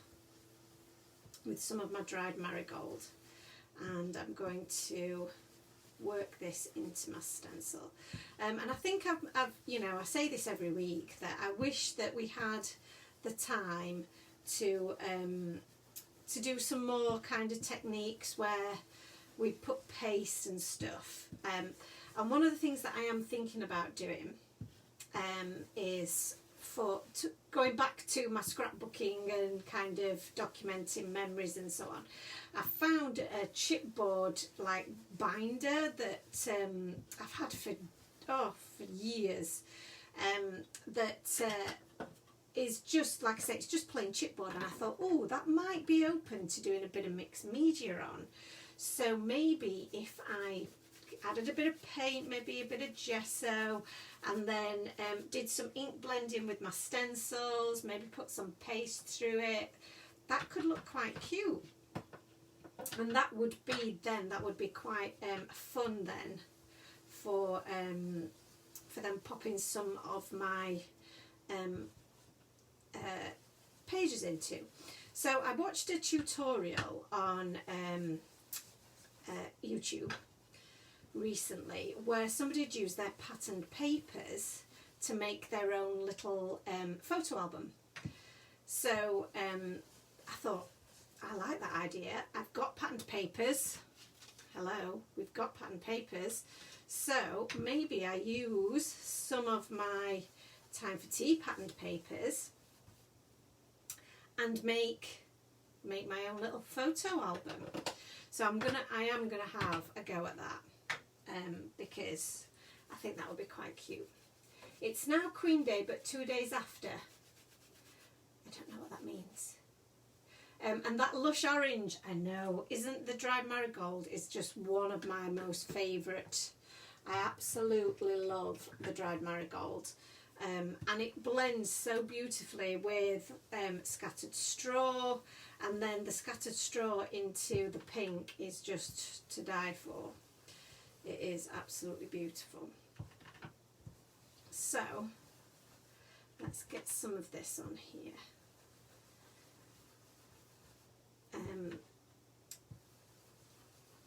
with some of my dried marigold, and I'm going to work this into my stencil. And I think I've you know, I say this every week that I wish that we had the time to do some more kind of techniques where we put paste and stuff. And one of the things that I am thinking about doing is going back to my scrapbooking and kind of documenting memories and so on. I found a chipboard like binder that I've had for years, that is just, like I say, it's just plain chipboard, and I thought, oh, that might be open to doing a bit of mixed media on. So maybe if I added a bit of paint, maybe a bit of gesso, and then did some ink blending with my stencils, maybe put some paste through it, that could look quite cute. And that would be quite fun then for them popping some of my pages into. So I watched a tutorial on YouTube recently where somebody had used their patterned papers to make their own little photo album. So I thought, I like that idea. I've got patterned papers. Hello, we've got patterned papers. So maybe I use some of my Time for Tea patterned papers and make my own little photo album. So I am gonna have a go at that. Because I think that would be quite cute. It's now Queen Day, but 2 days after. I don't know what that means. And that lush orange, I know, isn't the dried marigold, is just one of my most favourite. I absolutely love the dried marigold. And it blends so beautifully with scattered straw, and then the scattered straw into the pink is just to die for. It is absolutely beautiful. So let's get some of this on here.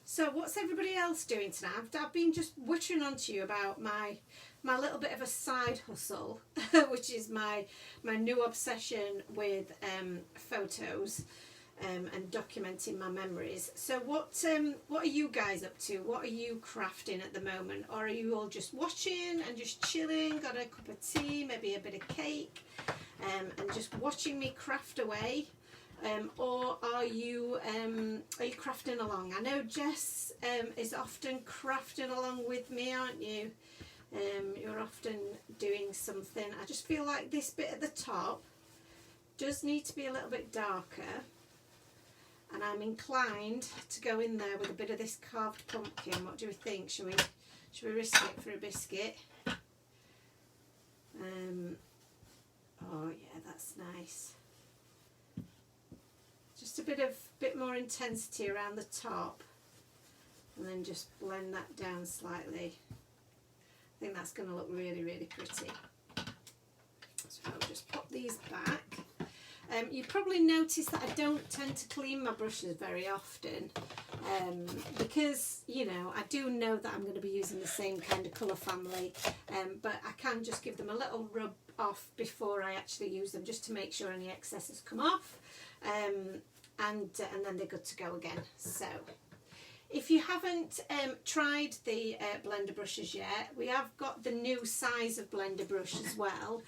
So what's everybody else doing tonight? I've been just wittering on to you about my little bit of a side hustle, which is my new obsession with photos. And documenting my memories. So what are you guys up to? What are you crafting at the moment? Or are you all just watching and just chilling, got a cup of tea, maybe a bit of cake, and just watching me craft away? Or are you crafting along? I know Jess is often crafting along with me, aren't you? You're often doing something. I just feel like this bit at the top does need to be a little bit darker. And I'm inclined to go in there with a bit of this carved pumpkin. What do we think? Should we risk it for a biscuit? Oh yeah, that's nice. Just a bit more intensity around the top. and then just blend that down slightly. I think that's going to look really, really pretty. So I'll just pop these back. You probably notice that I don't tend to clean my brushes very often because, you know, I do know that I'm going to be using the same kind of colour family, but I can just give them a little rub off before I actually use them, just to make sure any excesses come off, and then they're good to go again. So if you haven't tried the blender brushes yet, we have got the new size of blender brush as well.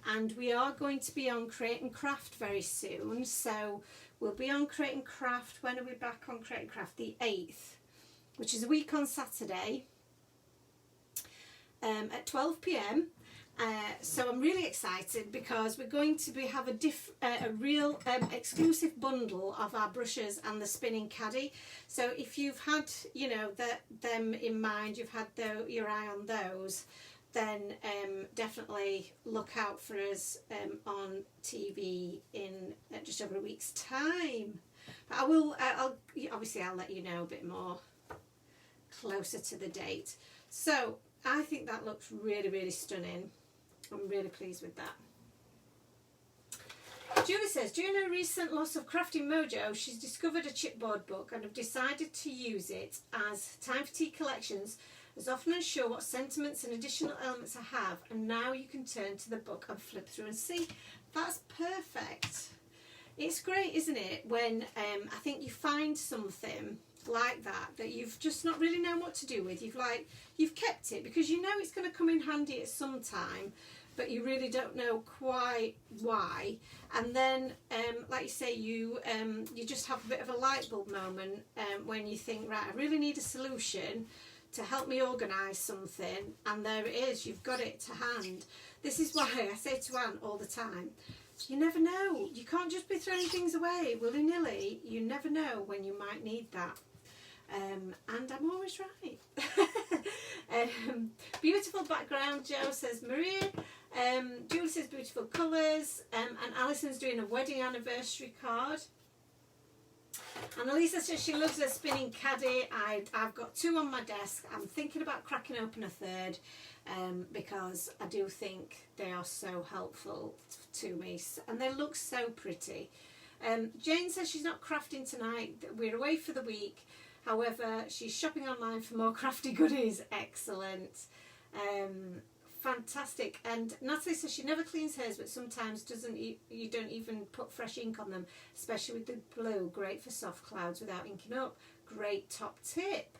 And we are going to be on Create and Craft very soon. So we'll be on Create and Craft. When are we back on Create and Craft? The 8th, which is a week on Saturday at 12 p.m. So I'm really excited because we're going to have a real exclusive bundle of our brushes and the spinning caddy. So if you've had, you know, them in mind, you've had your eye on those, then definitely look out for us on TV in just over a week's time. But I'll let you know a bit more closer to the date. So I think that looks really, really stunning. I'm really pleased with that. Julie says, during her recent loss of Crafting Mojo, she's discovered a chipboard book and have decided to use it as Time for Tea collections, as often unsure what sentiments and additional elements I have, and now you can turn to the book and flip through and see. That's perfect. It's great, isn't it, when I think you find something like that you've just not really known what to do with. You've kept it because you know it's going to come in handy at some time, but you really don't know quite why. And then, like you say, you just have a bit of a light bulb moment when you think, right, I really need a solution to help me organise something, and there it is, you've got it to hand. This is why I say to Anne all the time, you never know, you can't just be throwing things away willy-nilly. You never know when you might need that. And I'm always right. Beautiful background, Joe says Maria. Julie says beautiful colours, and Alison's doing a wedding anniversary card. And Elisa says she loves her spinning caddy. I've got 2 on my desk. I'm thinking about cracking open a 3rd because I do think they are so helpful to me, and they look so pretty. Jane says she's not crafting tonight. We're away for the week. However, she's shopping online for more crafty goodies. Excellent. Fantastic. And Natalie says she never cleans hers, but sometimes you don't even put fresh ink on them, especially with the blue. Great for soft clouds without inking up. Great top tip.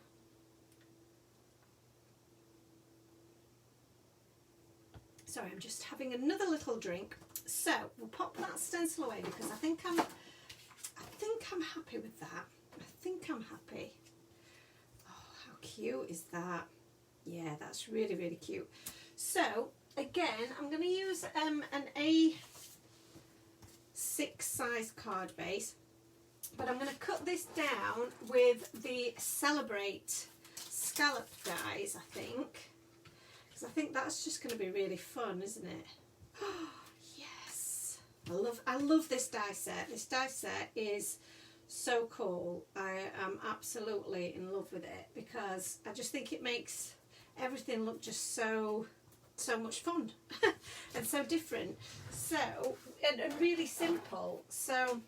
Sorry, I'm just having another little drink. So we'll pop that stencil away because I think I'm happy with that. I think I'm happy. Oh, how cute is that? Yeah, that's really, really cute. So again, I'm going to use an A6 size card base, but I'm going to cut this down with the Celebrate scallop dies, I think, because I think that's just going to be really fun, isn't it? Oh, yes. I love this die set. This die set is so cool. I am absolutely in love with it because I just think it makes everything look just so much fun and so different, and really simple. So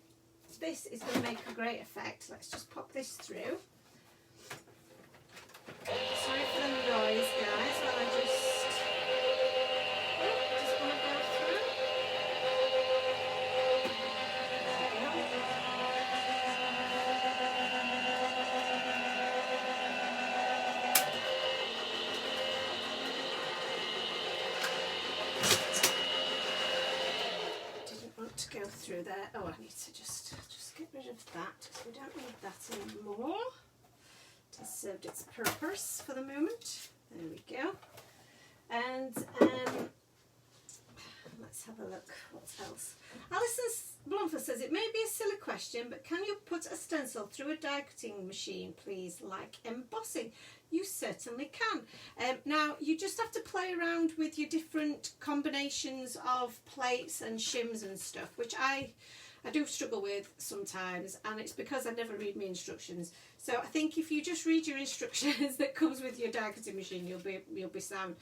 this is going to make a great effect. Let's just pop this through. Sorry for the noise, guys, while I just want to go through. There we go. To go through there. Oh, I need to just get rid of that because we don't need that anymore. It has served its purpose for the moment. There we go. And let's have a look. What else? Alison Blomford says, it may be a silly question, but can you put a stencil through a die cutting machine, please, like embossing? You certainly can. Now, you just have to play around with your different combinations of plates and shims and stuff, which I I do struggle with sometimes, and it's because I never read my instructions. So I think if you just read your instructions that comes with your die cutting machine, you'll be sound.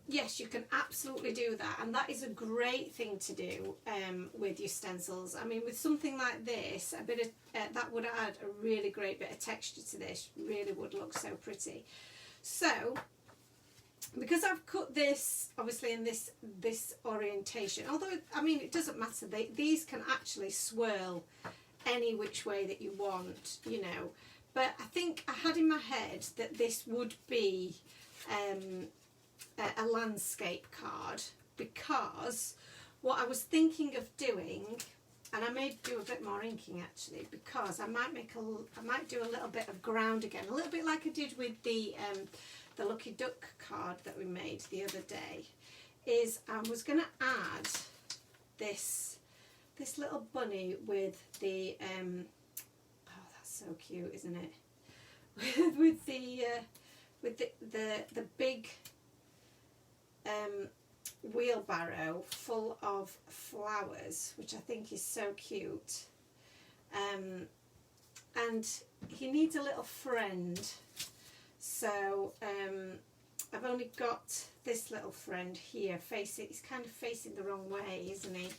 Yes, you can absolutely do that, and that is a great thing to do with your stencils. I mean, with something like this, a bit of that would add a really great bit of texture to this. Really would look so pretty. So, because I've cut this obviously in this orientation, although I mean it doesn't matter. These can actually swirl any which way that you want, you know. But I think I had in my head that this would be a landscape card, because what I was thinking of doing, and I may do a bit more inking actually, because I might do a little bit of ground again, a little bit like I did with the Lucky Duck card that we made the other day. Is I was going to add this little bunny with the oh, that's so cute, isn't it? with the big wheelbarrow full of flowers, which I think is so cute. And he needs a little friend, so I've only got this little friend here facing, he's kind of facing the wrong way, isn't he?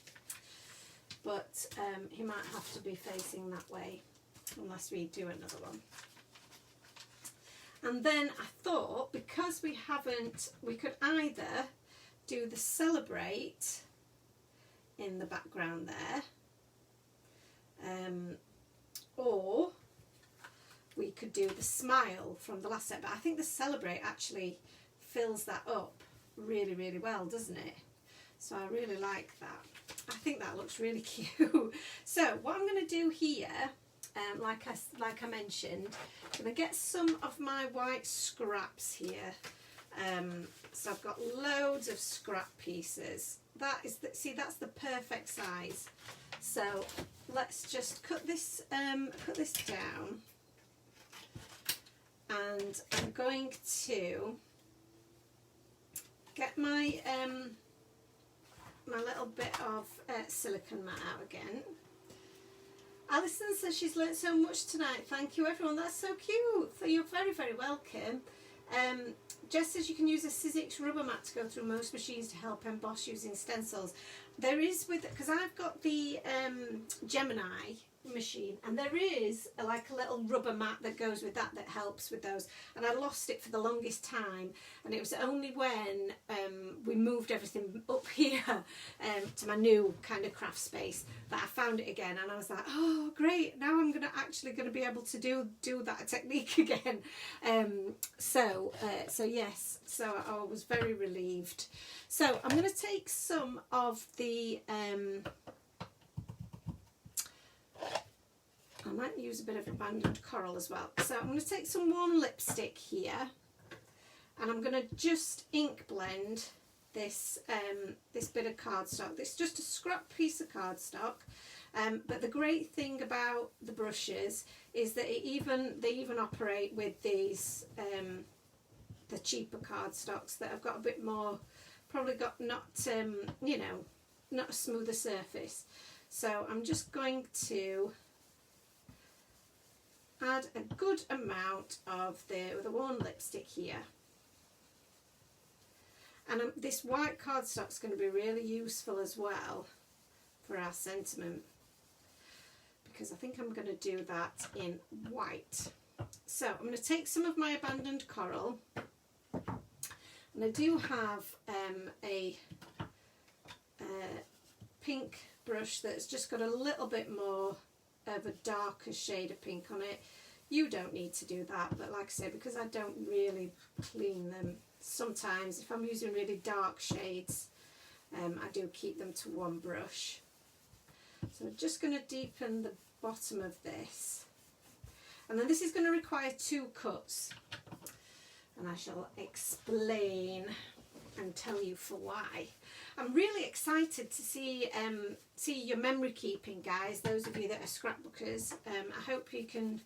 But he might have to be facing that way unless we do another one. And then I thought, because we could either do the Celebrate in the background there, or we could do the Smile from the last set. But I think the Celebrate actually fills that up really, really well, doesn't it? So I really like that. I think that looks really cute. So what I'm going to do here, like I mentioned, I'm going to get some of my white scraps here. So I've got loads of scrap pieces. See, that's the perfect size. So let's just cut this down, and I'm going to get my my little bit of silicone mat out again. Alison says she's learnt so much tonight. Thank you, everyone. That's so cute. So you're very, very welcome. Jess says you can use a Sizzix rubber mat to go through most machines to help emboss using stencils. There is, because I've got the Gemini machine, and there is like a little rubber mat that goes with that helps with those, and I lost it for the longest time, and it was only when we moved everything up here to my new kind of craft space that I found it again, and I was like, oh great, now I'm actually going to be able to do that technique again. So yes, so I was very relieved. So I'm going to take some of the I might use a bit of abandoned coral as well. So I'm going to take some warm lipstick here, and I'm going to just ink blend this this bit of cardstock. It's just a scrap piece of cardstock, but the great thing about the brushes is that they even operate with these the cheaper cardstocks that have got a bit more, probably got not you know, not a smoother surface. So I'm just going to add a good amount of the warm lipstick here, and this white cardstock is going to be really useful as well for our sentiment, because I think I'm going to do that in white. So I'm going to take some of my abandoned coral, and I do have a pink brush that's just got a little bit more of a darker shade of pink on it. You don't need to do that, but like I say, because I don't really clean them, sometimes if I'm using really dark shades, I do keep them to one brush. So I'm just going to deepen the bottom of this, and then this is going to require 2 cuts, and I shall explain and tell you for why. I'm really excited to see your memory keeping, guys, those of you that are scrapbookers. I hope you can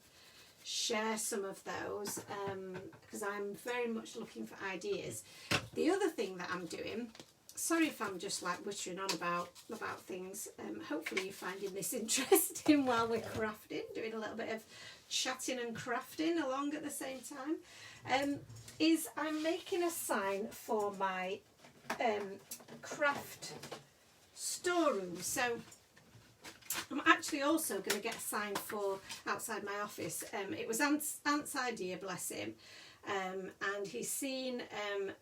share some of those, because I'm very much looking for ideas. The other thing that I'm doing, sorry if I'm just like wittering on about things. Hopefully you're finding this interesting while we're crafting, doing a little bit of chatting and crafting along at the same time. Is I'm making a sign for my craft storeroom. So I'm actually also going to get a sign for outside my office. It was Ant's idea, bless him, and he's seen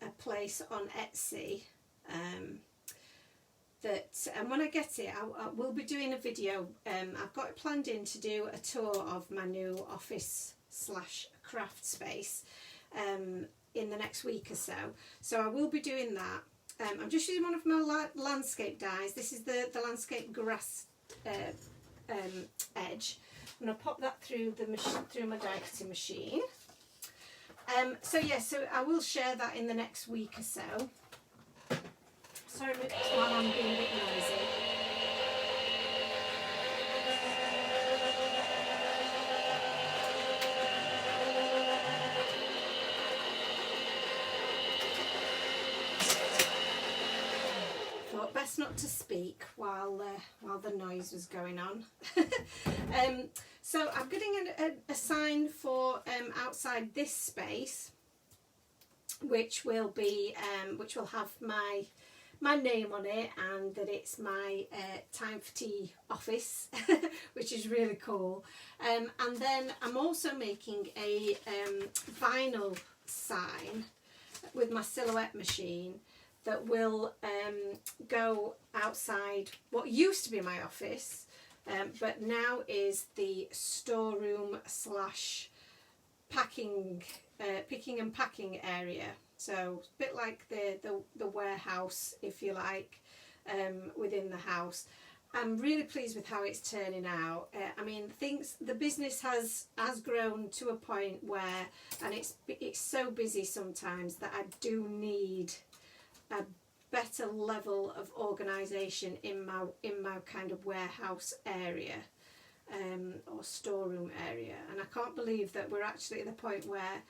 a place on Etsy that, and when I get it, I will be doing a video. I've got it planned in to do a tour of my new office / craft space in the next week or so. So I will be doing that. I'm just using one of my landscape dies. This is the landscape grass edge. I'm going to pop that through my die cutting machine. So I will share that in the next week or so. Sorry while I'm being a bit noisy. Thought best not to speak while the noise was going on. So I'm getting a sign for outside this space, which will have my name on it, and that it's my Time for Tea office, which is really cool. And then I'm also making a vinyl sign with my silhouette machine that will go outside what used to be my office, but now is the storeroom / packing, picking and packing area. So a bit like the warehouse, if you like, within the house. I'm really pleased with how it's turning out. I mean, the business has grown to a point where, and it's so busy sometimes that I do need a better level of organisation in my kind of warehouse area or storeroom area. And I can't believe that we're actually at the point where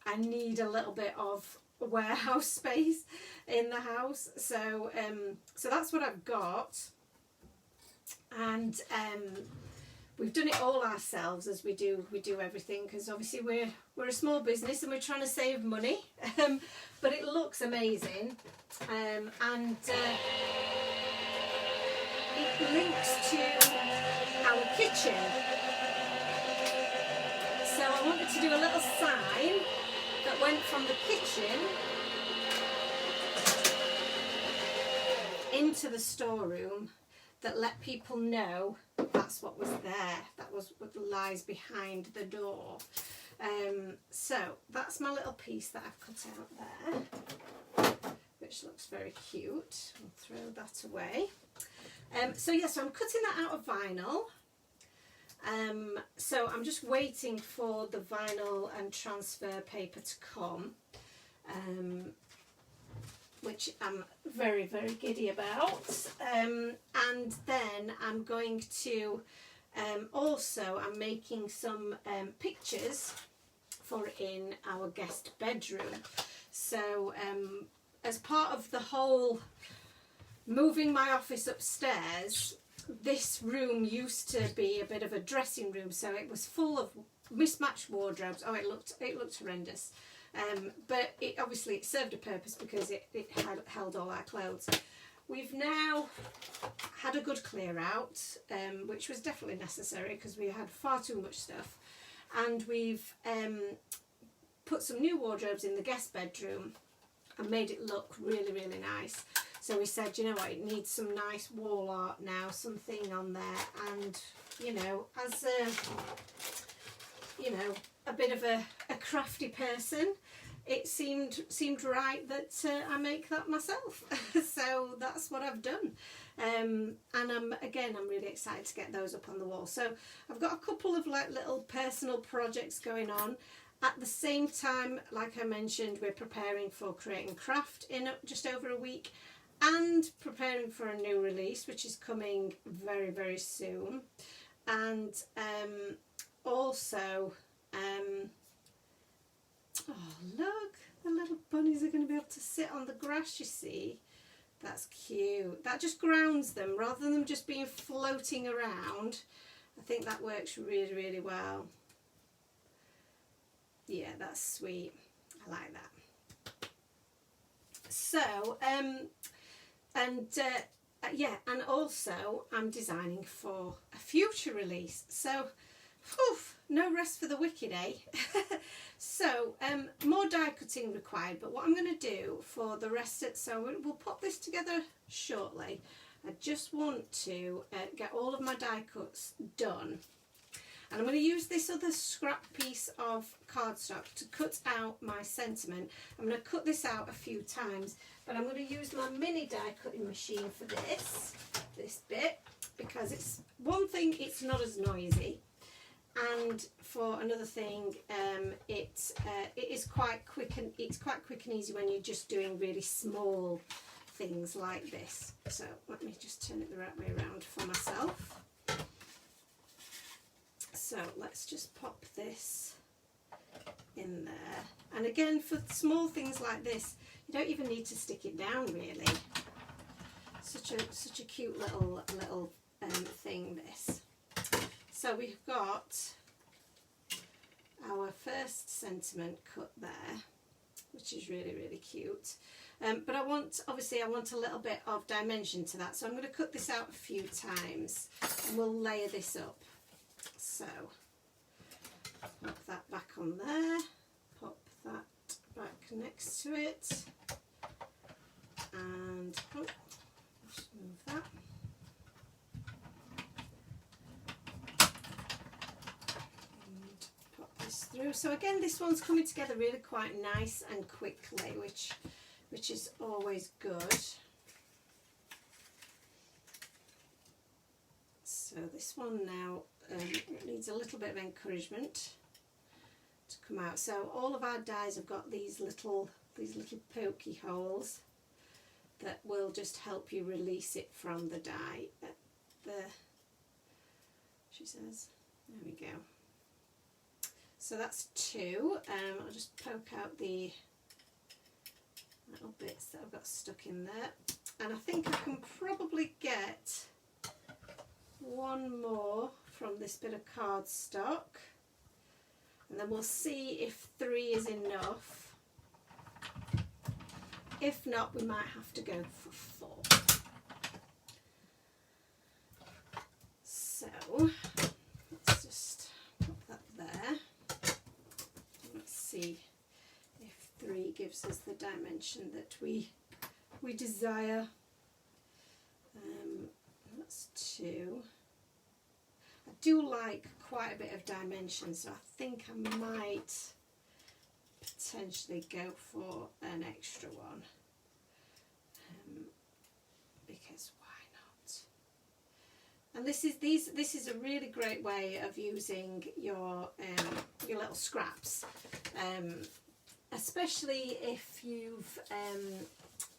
I need a little bit of warehouse space in the house. So that's what I've got, and we've done it all ourselves, as we do everything, because obviously we're a small business and we're trying to save money. But it looks amazing, and it links to our kitchen. So I wanted to do a little sign that went from the kitchen into the storeroom that let people know that's what was there, that was what lies behind the door. So that's my little piece that I've cut out there, which looks very cute. I'll throw that away. So I'm cutting that out of vinyl. So I'm just waiting for the vinyl and transfer paper to come, which I'm very, very giddy about. And then I'm going to I'm making some pictures for in our guest bedroom. So as part of the whole moving my office upstairs, this room used to be a bit of a dressing room, so it was full of mismatched wardrobes. Oh, it looked horrendous. But it obviously it served a purpose because it had held all our clothes. We've now had a good clear out, which was definitely necessary because we had far too much stuff, and we've put some new wardrobes in the guest bedroom and made it look really, really nice. So we said, you know what, it needs some nice wall art now, something on there, and as a bit of a crafty person, it seemed right that I make that myself. So that's what I've done, and I'm really excited to get those up on the wall. So I've got a couple of like little personal projects going on. At the same time, like I mentioned, we're preparing for Create and Craft in just over a week, and preparing for a new release which is coming very, very soon. And also oh look, the little bunnies are going to be able to sit on the grass, you see. That's cute. That just grounds them rather than them just being floating around. I think that works really, really well. Yeah, that's sweet. I like that. So, yeah, and also I'm designing for a future release. So, whew, no rest for the wicked, eh? So, more die cutting required, but what I'm going to do for the rest of it, so we'll put this together shortly. I just want to get all of my die cuts done. And I'm going to use this other scrap piece of cardstock to cut out my sentiment. I'm going to cut this out a few times, but I'm going to use my mini die cutting machine for this bit, because it's one thing, it's not as noisy, and for another thing, it is quite quick, and it's quite quick and easy when you're just doing really small things like this. So let me just turn it the right way around for myself. So let's just pop this in there. And again, for small things like this, you don't even need to stick it down really. Such a cute little thing, this. So we've got our first sentiment cut there, which is really, really cute. But I want a little bit of dimension to that. So I'm going to cut this out a few times and we'll layer this up. So, pop that back on there, pop that back next to it, and just move that. And pop this through. So again, this one's coming together really quite nice and quickly, which is always good. So this one now needs a little bit of encouragement to come out. So all of our dies have got these little pokey holes that will just help you release it from the die. She says, there we go. So that's two. I'll just poke out the little bits that I've got stuck in there, and I think I can probably get one more from this bit of cardstock, and then we'll see if 3 is enough. If not, we might have to go for 4. So let's just put that there. Let's see if 3 gives us the dimension that we desire. That's 2. I do like quite a bit of dimension, so I think I might potentially go for an extra one, because why not? And this is a really great way of using your little scraps, especially if you've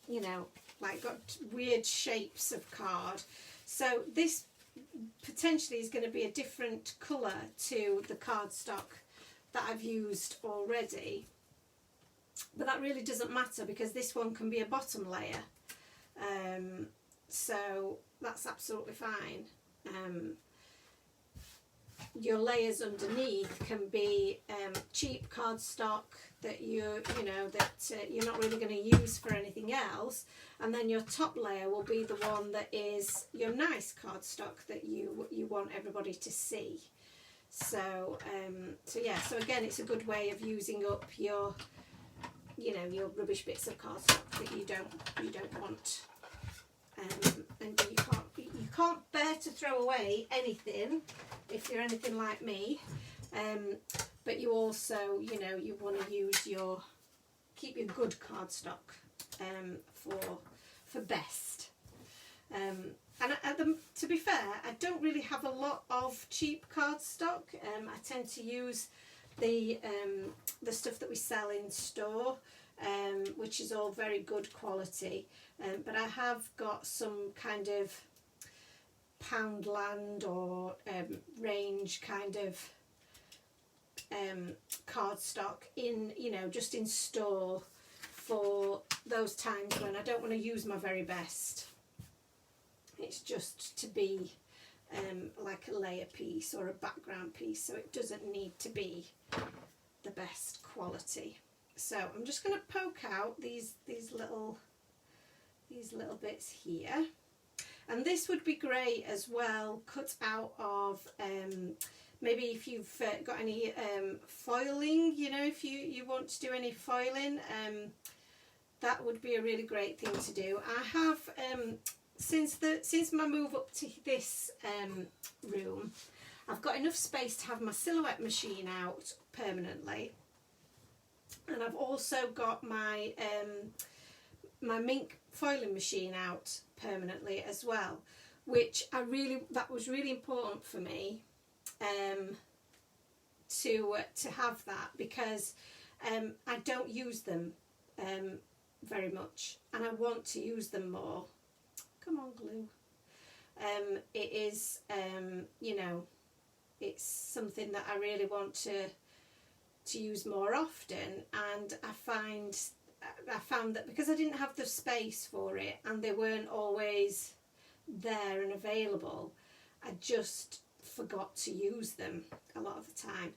you know, like got weird shapes of card. So this potentially is going to be a different colour to the cardstock that I've used already, but that really doesn't matter because this one can be a bottom layer, so that's absolutely fine. Your layers underneath can be cheap cardstock that you're not really going to use for anything else, and then your top layer will be the one that is your nice cardstock that you want everybody to see. So yeah, so again, it's a good way of using up your your rubbish bits of cardstock that you don't want, and you can't bear to throw away anything if you're anything like me, but you also you want to keep your good cardstock for best. And to be fair, I don't really have a lot of cheap cardstock. I tend to use the stuff that we sell in store, which is all very good quality, but I have got some kind of Poundland or range kind of cardstock in just in store for those times when I don't want to use my very best. It's just to be like a layer piece or a background piece, so it doesn't need to be the best quality. So I'm just going to poke out these little bits here, and this would be great as well, cut out of maybe if you've got any foiling, you know, if you want to do any foiling, that would be a really great thing to do. I have since my move up to this room, I've got enough space to have my silhouette machine out permanently, and I've also got my my mink foiling machine out permanently as well, which that was really important for me to have that, because I don't use them very much, and I want to use them more. Come on, glue. It is you know, it's something that I really want to use more often, and I found that because I didn't have the space for it and they weren't always there and available, I just forgot to use them a lot of the time.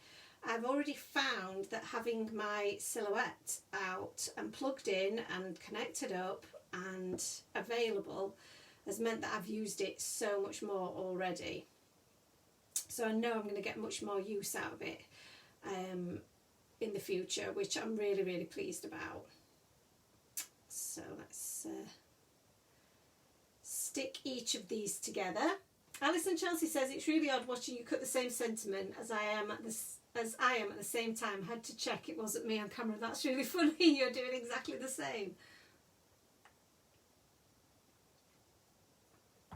I've already found that having my silhouette out and plugged in and connected up and available has meant that I've used it so much more already. So I know I'm going to get much more use out of it in the future, which I'm really, really pleased about. So let's stick each of these together. Alison Chelsea says it's really odd watching you cut the same sentiment as I am at the same time. Had to check it wasn't me on camera. That's really funny. You're doing exactly the same.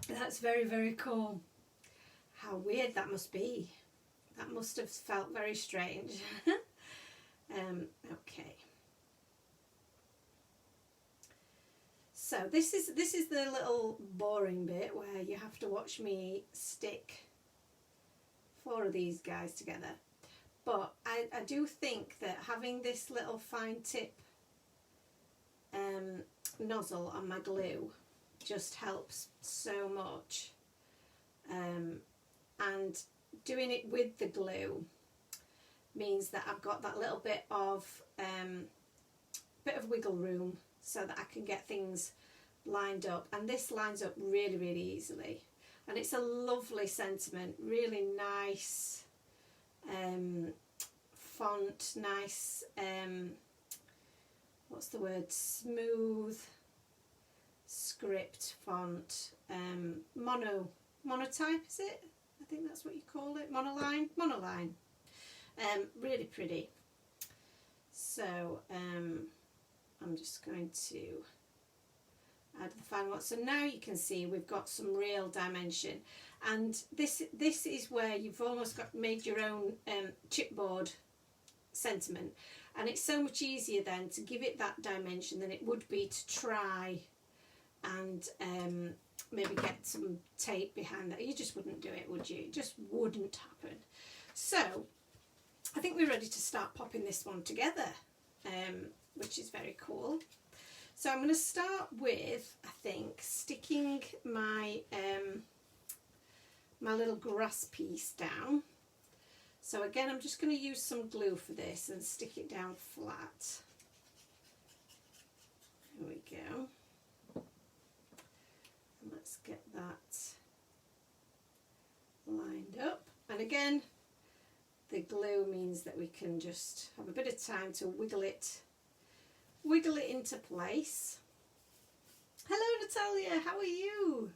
That's very, very cool. How weird that must be. That must have felt very strange. Okay. So this is the little boring bit where you have to watch me stick 4 of these guys together. But I do think that having this little fine tip nozzle on my glue just helps so much, and doing it with the glue means that I've got that little bit of wiggle room so that I can get things lined up, and this lines up really, really easily, and it's a lovely sentiment, really nice font, nice what's the word, smooth script font, monotype, is it? I think that's what you call it, monoline, really pretty. So I'm just going to add the final one. So now you can see we've got some real dimension, and this is where you've almost made your own chipboard sentiment, and it's so much easier then to give it that dimension than it would be to try and maybe get some tape behind that. You just wouldn't do it, would you? It just wouldn't happen. So I think we're ready to start popping this one together, which is very cool. So I'm going to start with, I think, sticking my my little grass piece down. So again, I'm just going to use some glue for this and stick it down flat. There we go. And let's get that lined up. And again, the glue means that we can just have a bit of time to wiggle it into place. Hello Natalia, how are you?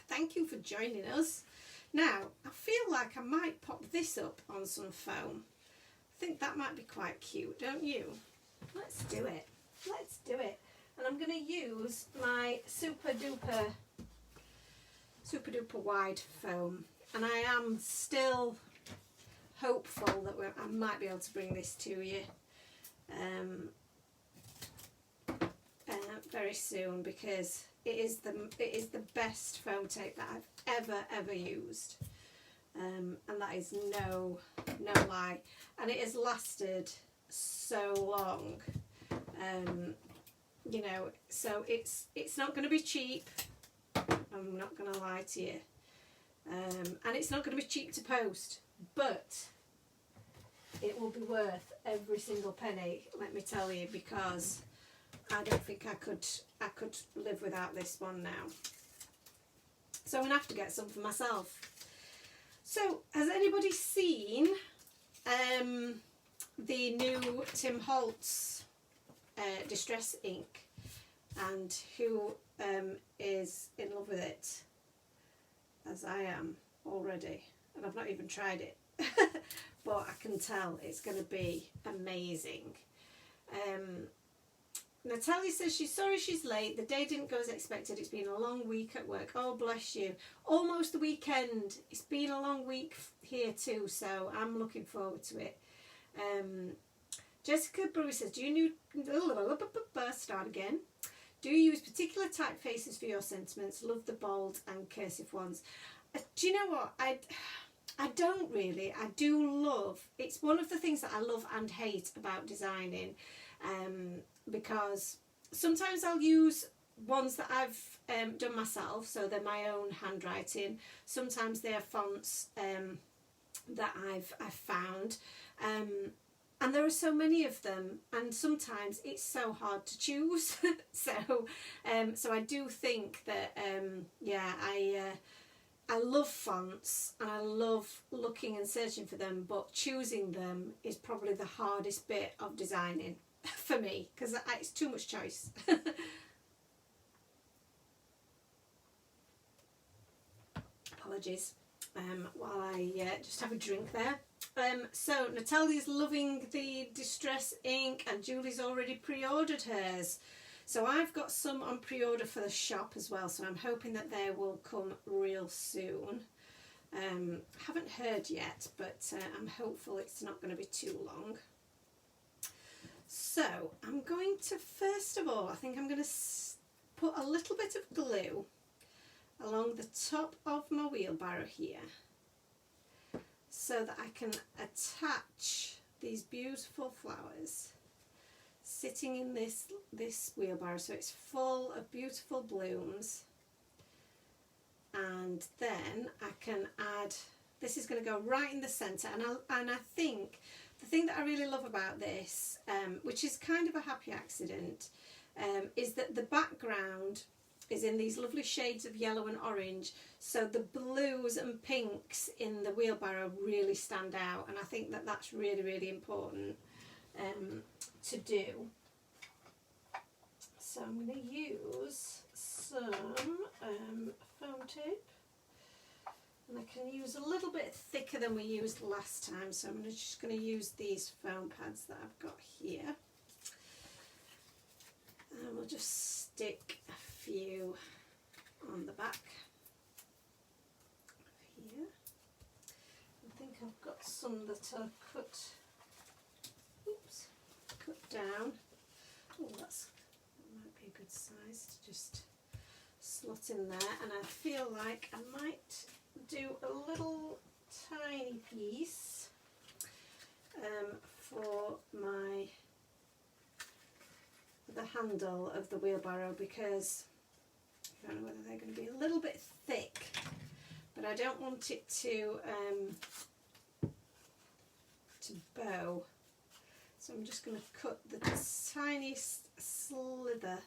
Thank you for joining us. Now, I feel like I might pop this up on some foam. I think that might be quite cute, don't you? Let's do it. Let's do it. And I'm going to use my super duper wide foam. And I am still hopeful that I might be able to bring this to you very soon, because it is the best foam tape that I've ever used, and that is no lie, and it has lasted so long. You know, so it's not going to be cheap. I'm not going to lie to you. And it's not going to be cheap to post, but it will be worth every single penny, let me tell you, because I don't think I could live without this one now. So I'm going to have to get some for myself. So, has anybody seen the new Tim Holtz Distress ink, and who is in love with it, as I am already, and I've not even tried it, but I can tell it's going to be amazing. Natalia says she's sorry she's late. The day didn't go as expected. It's been a long week at work. Oh, bless you. Almost the weekend. It's been a long week here too, so I'm looking forward to it. Jessica Brewer says, do you start again? Do you use particular typefaces for your sentiments? Love the bold and cursive ones. Do you know what? I don't really. I do love, it's one of the things that I love and hate about designing, because sometimes I'll use ones that I've done myself, so they're my own handwriting. Sometimes they're fonts that I've found, and there are so many of them, and sometimes it's so hard to choose. so I do think that I love fonts and I love looking and searching for them, but choosing them is probably the hardest bit of designing for me, because it's too much choice. Apologies while I just have a drink there. So Natalia's loving the Distress ink, and Julie's already pre-ordered hers. So I've got some on pre-order for the shop as well, so I'm hoping that they will come real soon. Haven't heard yet, but I'm hopeful it's not going to be too long. So I'm going to, first of all, I think I'm going to put a little bit of glue along the top of my wheelbarrow here, so that I can attach these beautiful flowers sitting in this wheelbarrow, so it's full of beautiful blooms. And then I can add, this is going to go right in the centre, and I think the thing that I really love about this, which is kind of a happy accident, is that the background is in these lovely shades of yellow and orange, so the blues and pinks in the wheelbarrow really stand out, and I think that that's really, really important to do. So I'm going to use some foam tape, and I can use a little bit thicker than we used last time, so I'm just going to use these foam pads that I've got here, and we'll just stick a few on the back here. I think I've got some that are cut down. Oh, that might be a good size to just slot in there, and I feel like I might do a little tiny piece for the handle of the wheelbarrow, because I don't know whether they're going to be a little bit thick, but I don't want it to bow. So I'm just going to cut the tiniest slither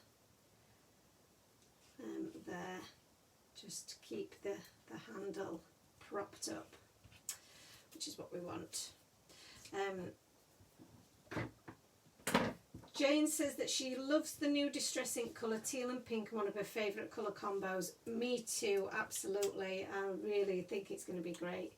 there, just to keep the handle propped up, which is what we want. Jane says that she loves the new Distress ink colour. Teal and pink are one of her favourite colour combos. Me too, absolutely. I really think it's going to be great.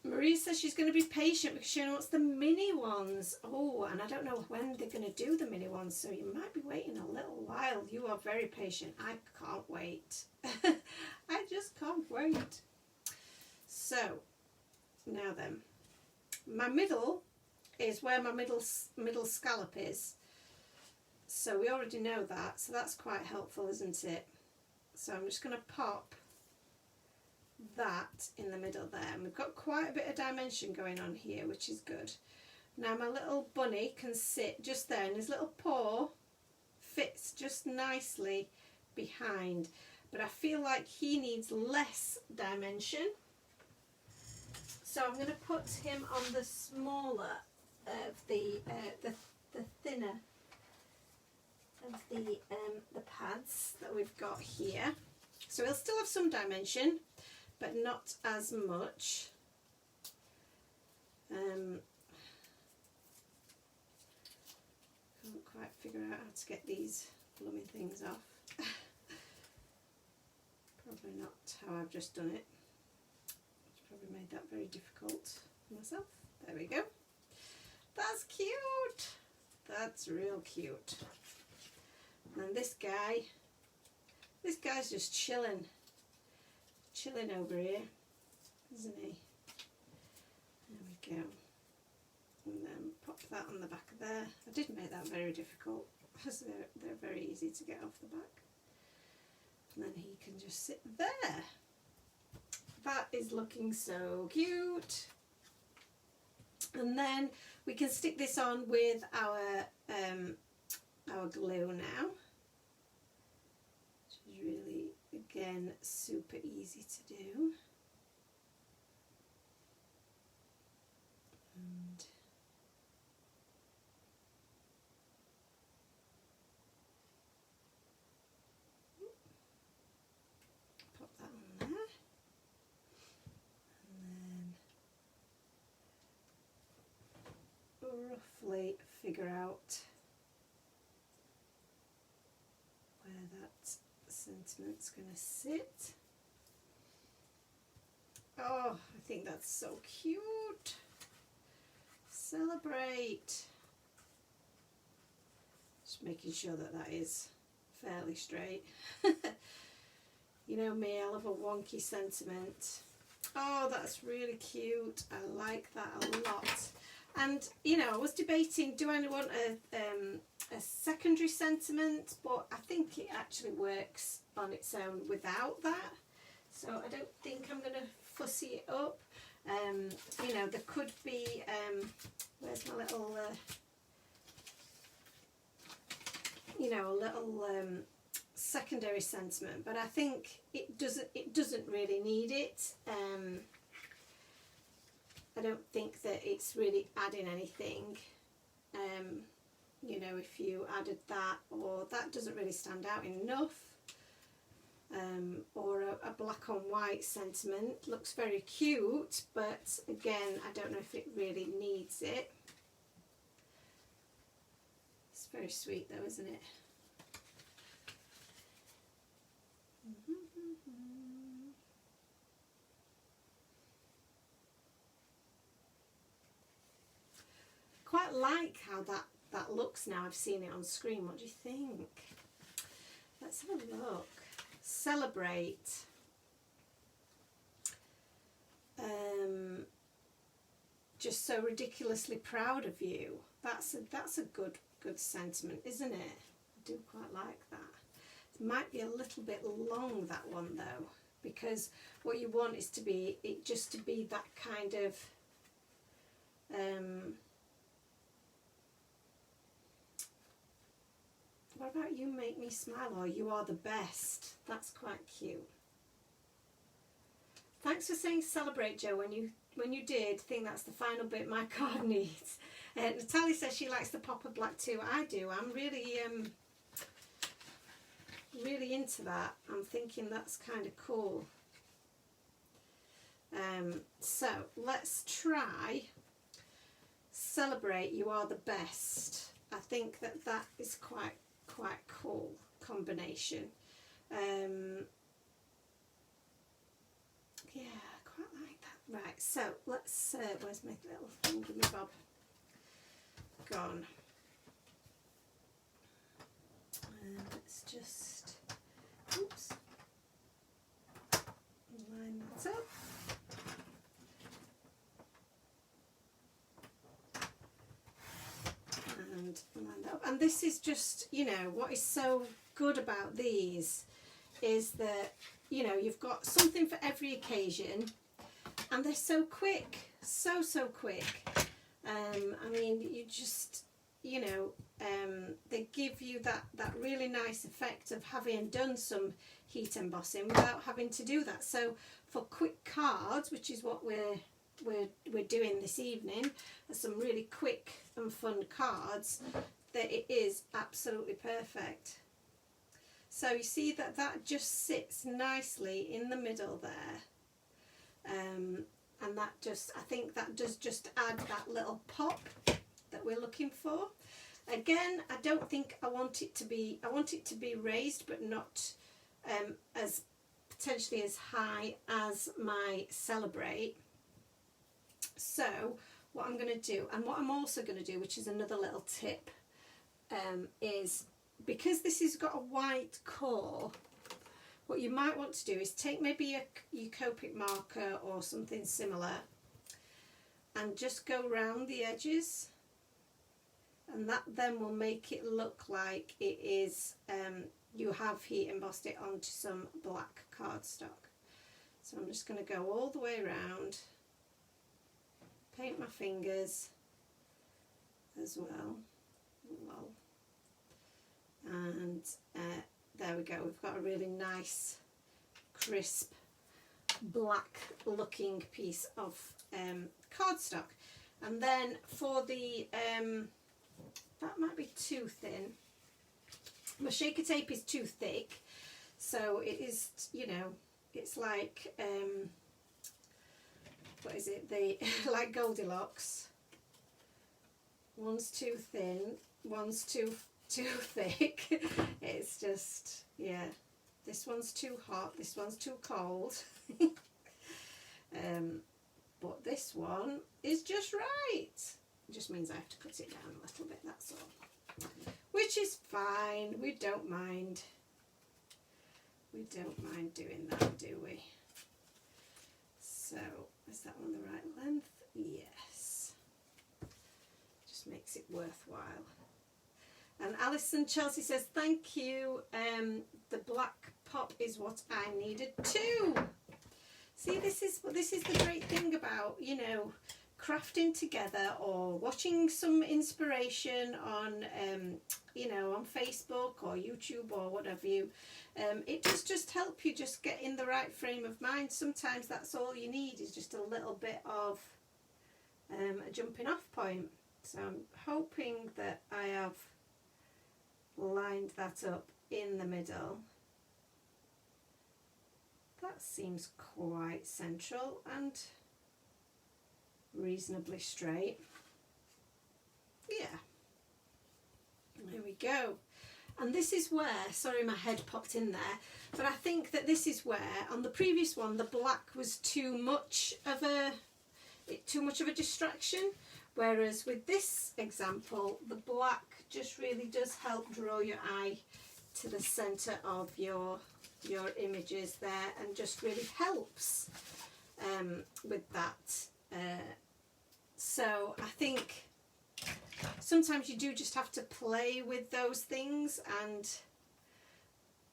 Marie says she's going to be patient because she wants the mini ones. Oh, and I don't know when they're going to do the mini ones, so you might be waiting a little while. You are very patient. I can't wait. I just can't wait. So, now then. My middle is where my middle scallop is. So we already know that, so that's quite helpful, isn't it? So I'm just going to pop that in the middle there, and we've got quite a bit of dimension going on here, which is good. Now my little bunny can sit just there and his little paw fits just nicely behind, but I feel like he needs less dimension. So I'm going to put him on the smaller of the thinner of the pads that we've got here. So he'll still have some dimension, but not as much. Can't quite figure out how to get these blooming things off. Probably not how I've just done it. Probably made that very difficult for myself. There we go. That's cute. That's real cute. And this guy's just chilling over here, isn't he? There we go. And then pop that on the back of there. I did make that very difficult because they're very easy to get off the back. And then he can just sit there. That is looking so cute. And then we can stick this on with our glue now, which is really, again, super easy to do. And pop that on there. Roughly figure out where that sentiment's going to sit. Oh, I think that's so cute. Celebrate. Just making sure that that is fairly straight. You know me, I love a wonky sentiment. Oh, that's really cute. I like that a lot. And, you know, I was debating, do I want a secondary sentiment? But I think it actually works on its own without that. So I don't think I'm going to fussy it up. You know, there could be, where's my little, you know, a little secondary sentiment. But I think it doesn't really need it. I don't think that it's really adding anything. You know, if you added that, or that doesn't really stand out enough, or a black on white sentiment looks very cute, but again, I don't know if it really needs it. It's very sweet though, isn't it? Quite like how that looks now I've seen it on screen. What do you think? Let's have a look. Celebrate. Just so ridiculously proud of you. That's a good sentiment, isn't it? I do quite like that. It might be a little bit long, that one though, because what you want is to be just to be that kind of what about you make me smile, or you are the best? That's quite cute. Thanks for saying celebrate, Jo. When you did, think that's the final bit my card needs. Natalie says she likes the pop of black too. I do. I'm really really into that. I'm thinking that's kind of cool. So let's try celebrate, you are the best. I think that is quite cool combination. Yeah, I quite like that. Right, so let's where's my little thing? Give me Bob. Gone. And let's just oops, line that up. And line that up. And this is just, you know, what is so good about these is that, you know, you've got something for every occasion, and they're so quick, so quick. I mean, you just, you know, they give you that really nice effect of having done some heat embossing without having to do that. So for quick cards, which is what we're doing this evening, some really quick and fun cards, that it is absolutely perfect. So you see that just sits nicely in the middle there, and that just, I think that does just add that little pop that we're looking for. Again, I don't think I want it to be raised, but not as potentially as high as my Celebrate. So what I'm going to do, and what I'm also going to do, which is another little tip, is, because this has got a white core, what you might want to do is take maybe your Copic marker or something similar and just go round the edges, and that then will make it look like it is, you have heat embossed it onto some black cardstock. So I'm just going to go all the way around, paint my fingers as well. And there we go, we've got a really nice crisp black looking piece of cardstock. And then for the that might be too thin, my shaker tape is too thick, so it is, you know, it's like what is it, like Goldilocks, one's too thin, one's too thick. It's just, yeah, this one's too hot, this one's too cold. But this one is just right. It just means I have to cut it down a little bit, that's all, which is fine. We don't mind doing that, do we? So is that one the right length? Yes, just makes it worthwhile. And Alison Chelsea says, thank you, the black pop is what I needed too. See, this is the great thing about, you know, crafting together or watching some inspiration on, you know, on Facebook or YouTube or whatever you. It does just help you just get in the right frame of mind. Sometimes that's all you need, is just a little bit of a jumping off point. So I'm hoping that I have lined that up in the middle. That seems quite central and reasonably straight. Yeah, there we go. And this is where, sorry my head popped in there, but I think that this is where, on the previous one, the black was too much of a distraction, whereas with this example, the black just really does help draw your eye to the centre of your images there, and just really helps with that. So I think sometimes you do just have to play with those things, and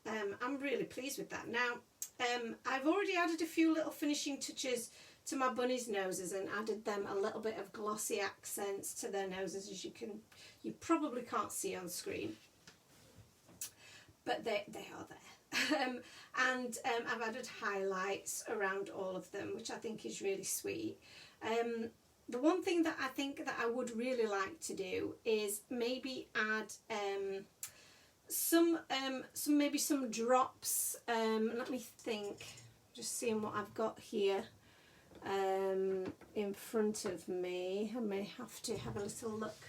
I'm really pleased with that. Now, I've already added a few little finishing touches to my bunny's noses and added them a little bit of glossy accents to their noses, as you probably can't see on screen, but they are there. And I've added highlights around all of them, which I think is really sweet. The one thing that I think that I would really like to do is maybe add some drops. Let me think, just seeing what I've got here in front of me. I may have to have a little look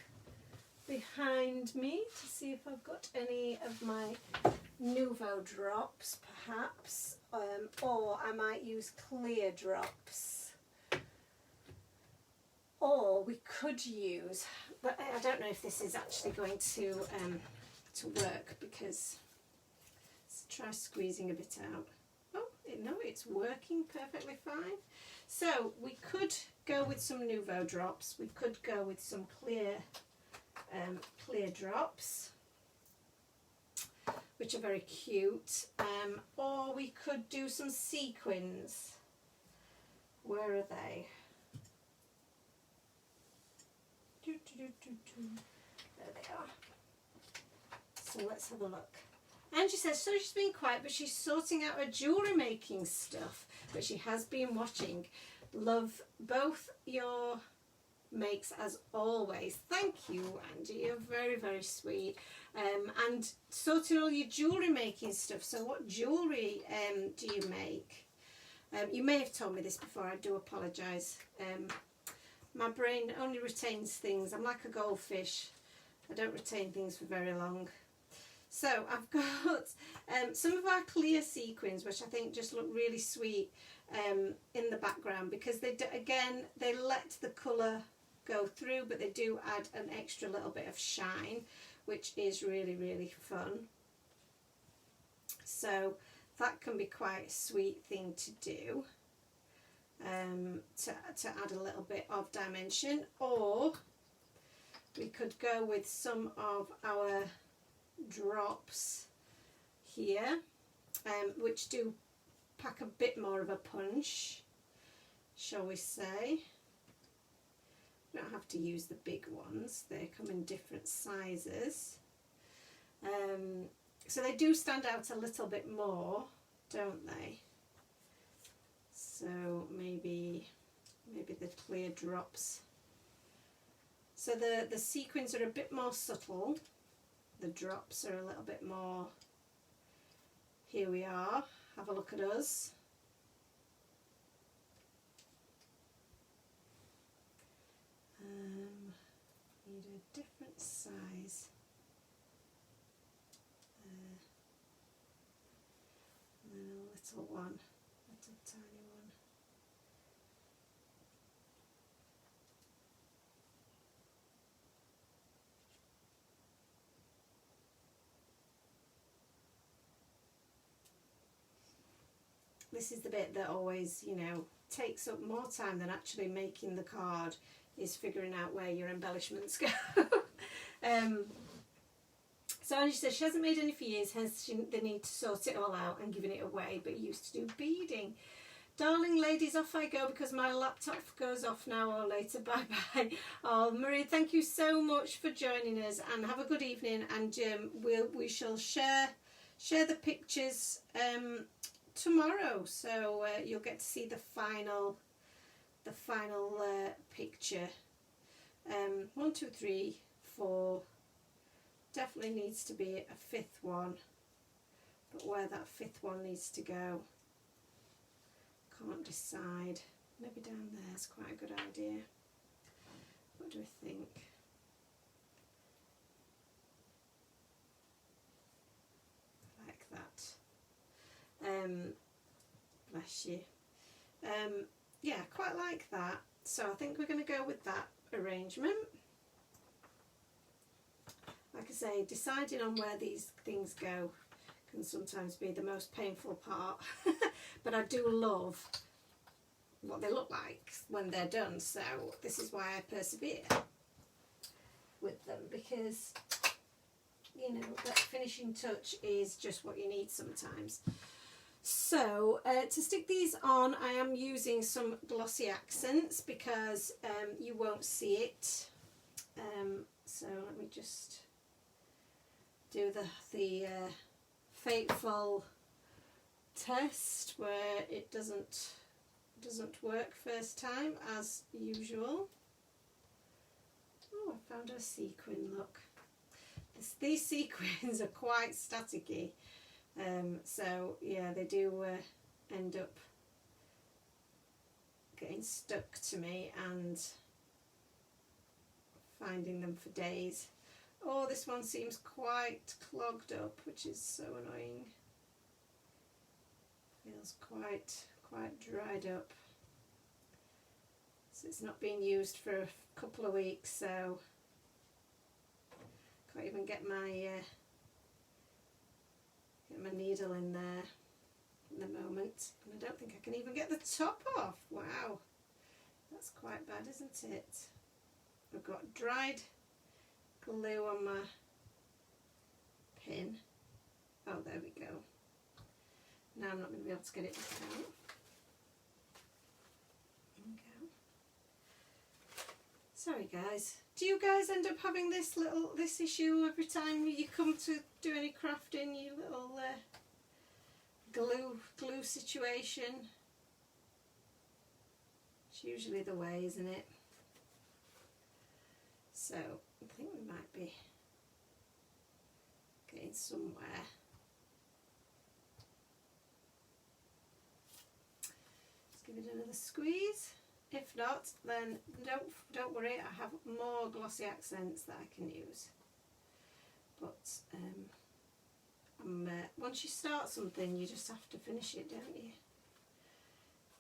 behind me to see if I've got any of my Nouveau drops, perhaps, or I might use clear drops, or we could use, but I don't know if this is actually going to work, because let's try squeezing a bit out. Oh no, it's working perfectly fine. So we could go with some Nouveau drops, we could go with some clear drops, which are very cute, or we could do some sequins. Where are they? There they are. So let's have a look. Angie says, so she's been quiet, but she's sorting out her jewellery making stuff. But she has been watching. Love both your makes as always. Thank you, Angie. You're very, very sweet. And sorting all your jewellery making stuff. So what jewellery do you make? You may have told me this before. I do apologise. My brain only retains things. I'm like a goldfish. I don't retain things for very long. So I've got some of our clear sequins, which I think just look really sweet in the background, because they do, again, they let the colour go through, but they do add an extra little bit of shine, which is really, really fun. So that can be quite a sweet thing to do, to add a little bit of dimension. Or we could go with some of our drops here, which do pack a bit more of a punch, shall we say. You don't have to use the big ones, they come in different sizes. So they do stand out a little bit more, don't they? So maybe the clear drops. So the sequins are a bit more subtle. The drops are a little bit more, here we are, have a look at us. Need a different size. And then a little one, little tiny one. This is the bit that always, you know, takes up more time than actually making the card, is figuring out where your embellishments go. So Angie says she hasn't made any for years, hence they need to sort it all out and giving it away, but used to do beading. Darling ladies, off I go because my laptop goes off now or later. Bye bye. Oh, Marie, thank you so much for joining us, and have a good evening. And we shall share the pictures tomorrow, so you'll get to see the final picture. 1, 2, 3, 4. Definitely needs to be a fifth one, but where that fifth one needs to go, can't decide. Maybe down there is quite a good idea. What do we think? Like that. Bless you. Yeah, quite like that. So I think we're going to go with that arrangement. Like I say, deciding on where these things go can sometimes be the most painful part. But I do love what they look like when they're done. So this is why I persevere with them, because, you know, that finishing touch is just what you need sometimes. So to stick these on, I am using some glossy accents because you won't see it. So let me just do the fateful test where it doesn't work first time as usual. Oh, I found a sequin, look. These sequins are quite staticky. So yeah, they do end up getting stuck to me and finding them for days. Oh, this one seems quite clogged up, which is so annoying. Feels quite dried up. So it's not being used for a couple of weeks, so can't even get my needle in there at the moment, and I don't think I can even get the top off. Wow, that's quite bad, isn't it? I've got dried glue on my pin. Oh, there we go. Now I'm not going to be able to get it back out. There we go. Sorry guys. Do you guys end up having this issue every time you come to do any crafting? You little glue situation. It's usually the way, isn't it? So I think we might be getting somewhere. Let's give it another squeeze. If not, then don't worry, I have more glossy accents that I can use. But once you start something, you just have to finish it, don't you?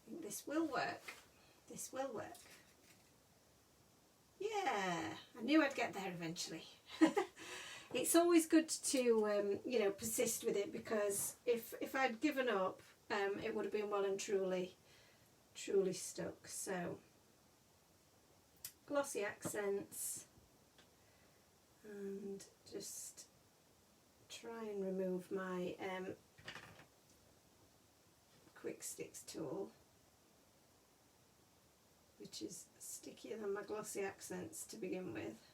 I think this will work. This will work. Yeah, I knew I'd get there eventually. It's always good to you know, persist with it, because if I'd given up, it would have been well and truly stuck. So glossy accents, and just try and remove my quick sticks tool, which is stickier than my glossy accents to begin with.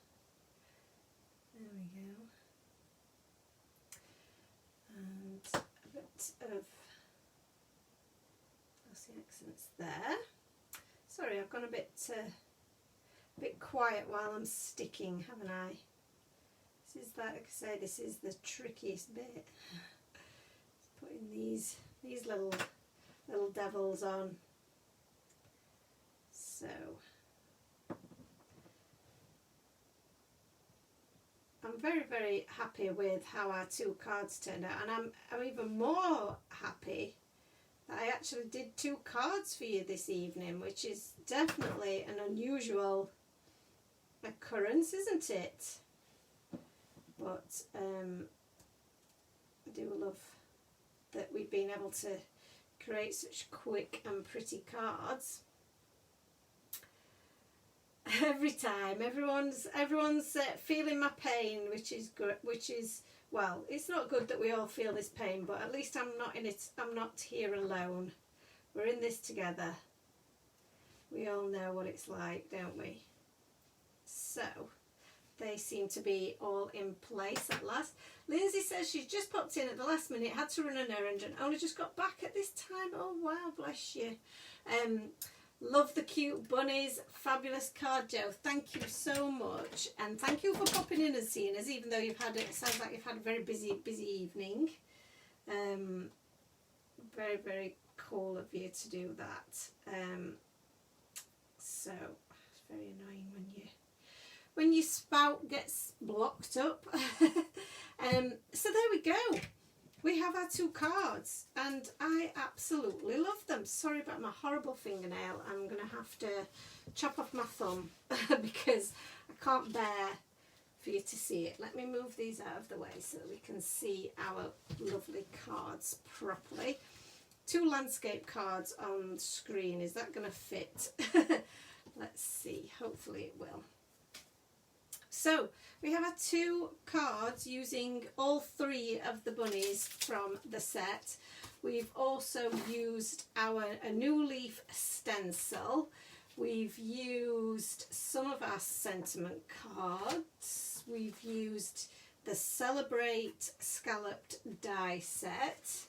There we go. And a bit of glossy accents there. Sorry, I've gone a bit quiet while I'm sticking, haven't I? This is, like I say, this is the trickiest bit. Just putting these little devils on. So I'm very, very happy with how our two cards turned out, and I'm even more happy that I actually did 2 cards for you this evening, which is definitely an unusual occurrence, isn't it? But I do love that we've been able to create such quick and pretty cards. Every time, everyone's feeling my pain, which is good. Which is, well, it's not good that we all feel this pain, but at least I'm not in it. I'm not here alone. We're in this together. We all know what it's like, don't we? So they seem to be all in place at last. Lindsay says she's just popped in at the last minute, had to run an errand, and only just got back at this time. Oh wow, bless you. Love the cute bunnies. Fabulous card, Joe. Thank you so much, and thank you for popping in and seeing us, even though you've had it sounds like you've had a very busy evening. Very, very cool of you to do that. So it's very annoying when your spout gets blocked up. So there we go. We have our 2 cards, and I absolutely love them. Sorry about my horrible fingernail. I'm going to have to chop off my thumb because I can't bear for you to see it. Let me move these out of the way so that we can see our lovely cards properly. 2 landscape cards on screen. Is that going to fit? Let's see. Hopefully it will. So we have our 2 cards using all 3 of the bunnies from the set. We've also used a new leaf stencil. We've used some of our sentiment cards. We've used the Celebrate scalloped die set.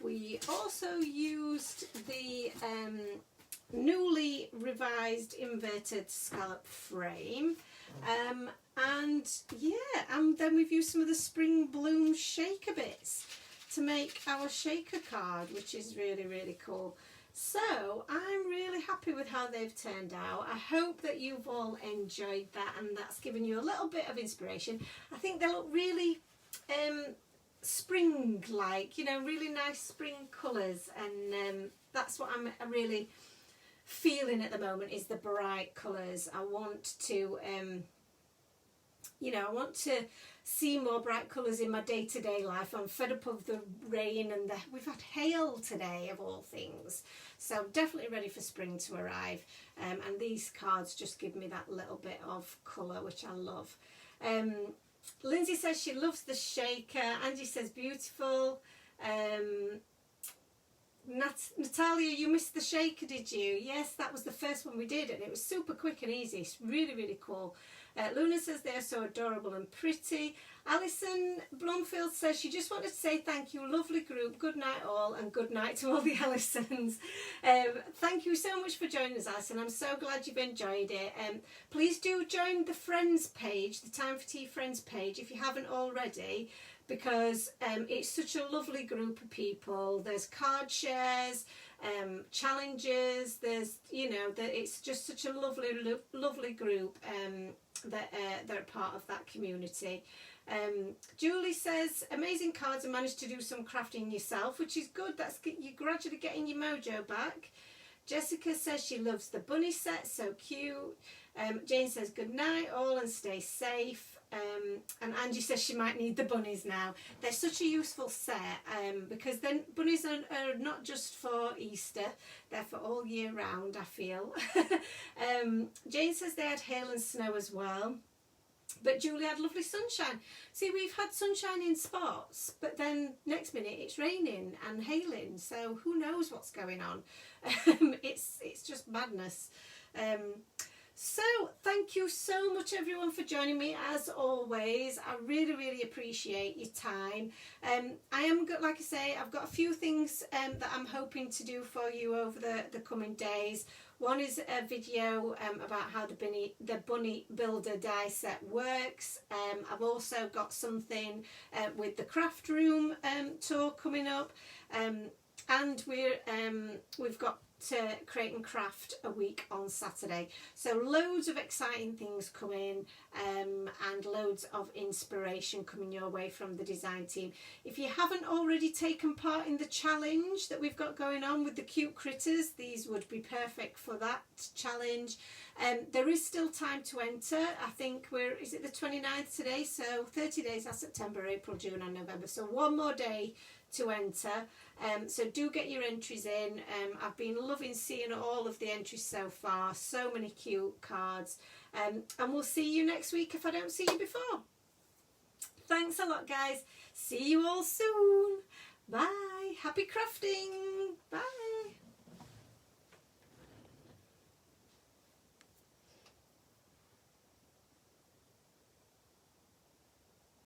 We also used the newly revised inverted scallop frame. And then we've used some of the Spring Bloom shaker bits to make our shaker card, which is really, really cool. So I'm really happy with how they've turned out. I hope that you've all enjoyed that, and that's given you a little bit of inspiration. I think they look really spring-like, you know, really nice spring colours, and that's what I'm really feeling at the moment, is the bright colours. I want to I want to see more bright colours in my day-to-day life. I'm fed up of the rain, and we've had hail today of all things, so definitely ready for spring to arrive, and these cards just give me that little bit of colour, which I love. Lindsay says she loves the shaker. Angie says beautiful. Natalia, you missed the shaker, did you? Yes, that was the first one we did, and it was super quick and easy. It's really, really cool. Luna says they're so adorable and pretty. Alison Blomfield says she just wanted to say thank you, lovely group, good night all, and good night to all the Alisons. Thank you so much for joining us, Alison. I'm so glad you've enjoyed it. Please do join the Friends page, the Time for Tea Friends page, if you haven't already, because it's such a lovely group of people. There's card shares, challenges, there's, you know, it's just such a lovely group that they're part of that community. Julie says amazing cards and managed to do some crafting yourself, which is good. That's you're gradually getting your mojo back. Jessica says she loves the bunny set, so cute. Jane says good night all and stay safe. And Angie says she might need the bunnies now. They're such a useful set because then bunnies are not just for Easter, they're for all year round, I feel. Jane says they had hail and snow as well. But Julie had lovely sunshine. See, we've had sunshine in spots, but then next minute it's raining and hailing, so who knows what's going on. It's just madness. So thank you so much everyone for joining me as always. I really, really appreciate your time. I am, like I say, I've got a few things that I'm hoping to do for you over the coming days. One is a video about how the bunny builder die set works. I've also got something with the craft room tour coming up, and we've got Create and Craft a week on Saturday. So loads of exciting things coming and loads of inspiration coming your way from the design team. If you haven't already taken part in the challenge that we've got going on with the cute critters, these would be perfect for that challenge. There is still time to enter. I think is it the 29th today? So 30 days, that's September, April, June and November. So one more day to enter. So do get your entries in. I've been loving seeing all of the entries so far. So many cute cards. And we'll see you next week if I don't see you before. Thanks a lot, guys. See you all soon. Bye. Happy crafting. Bye.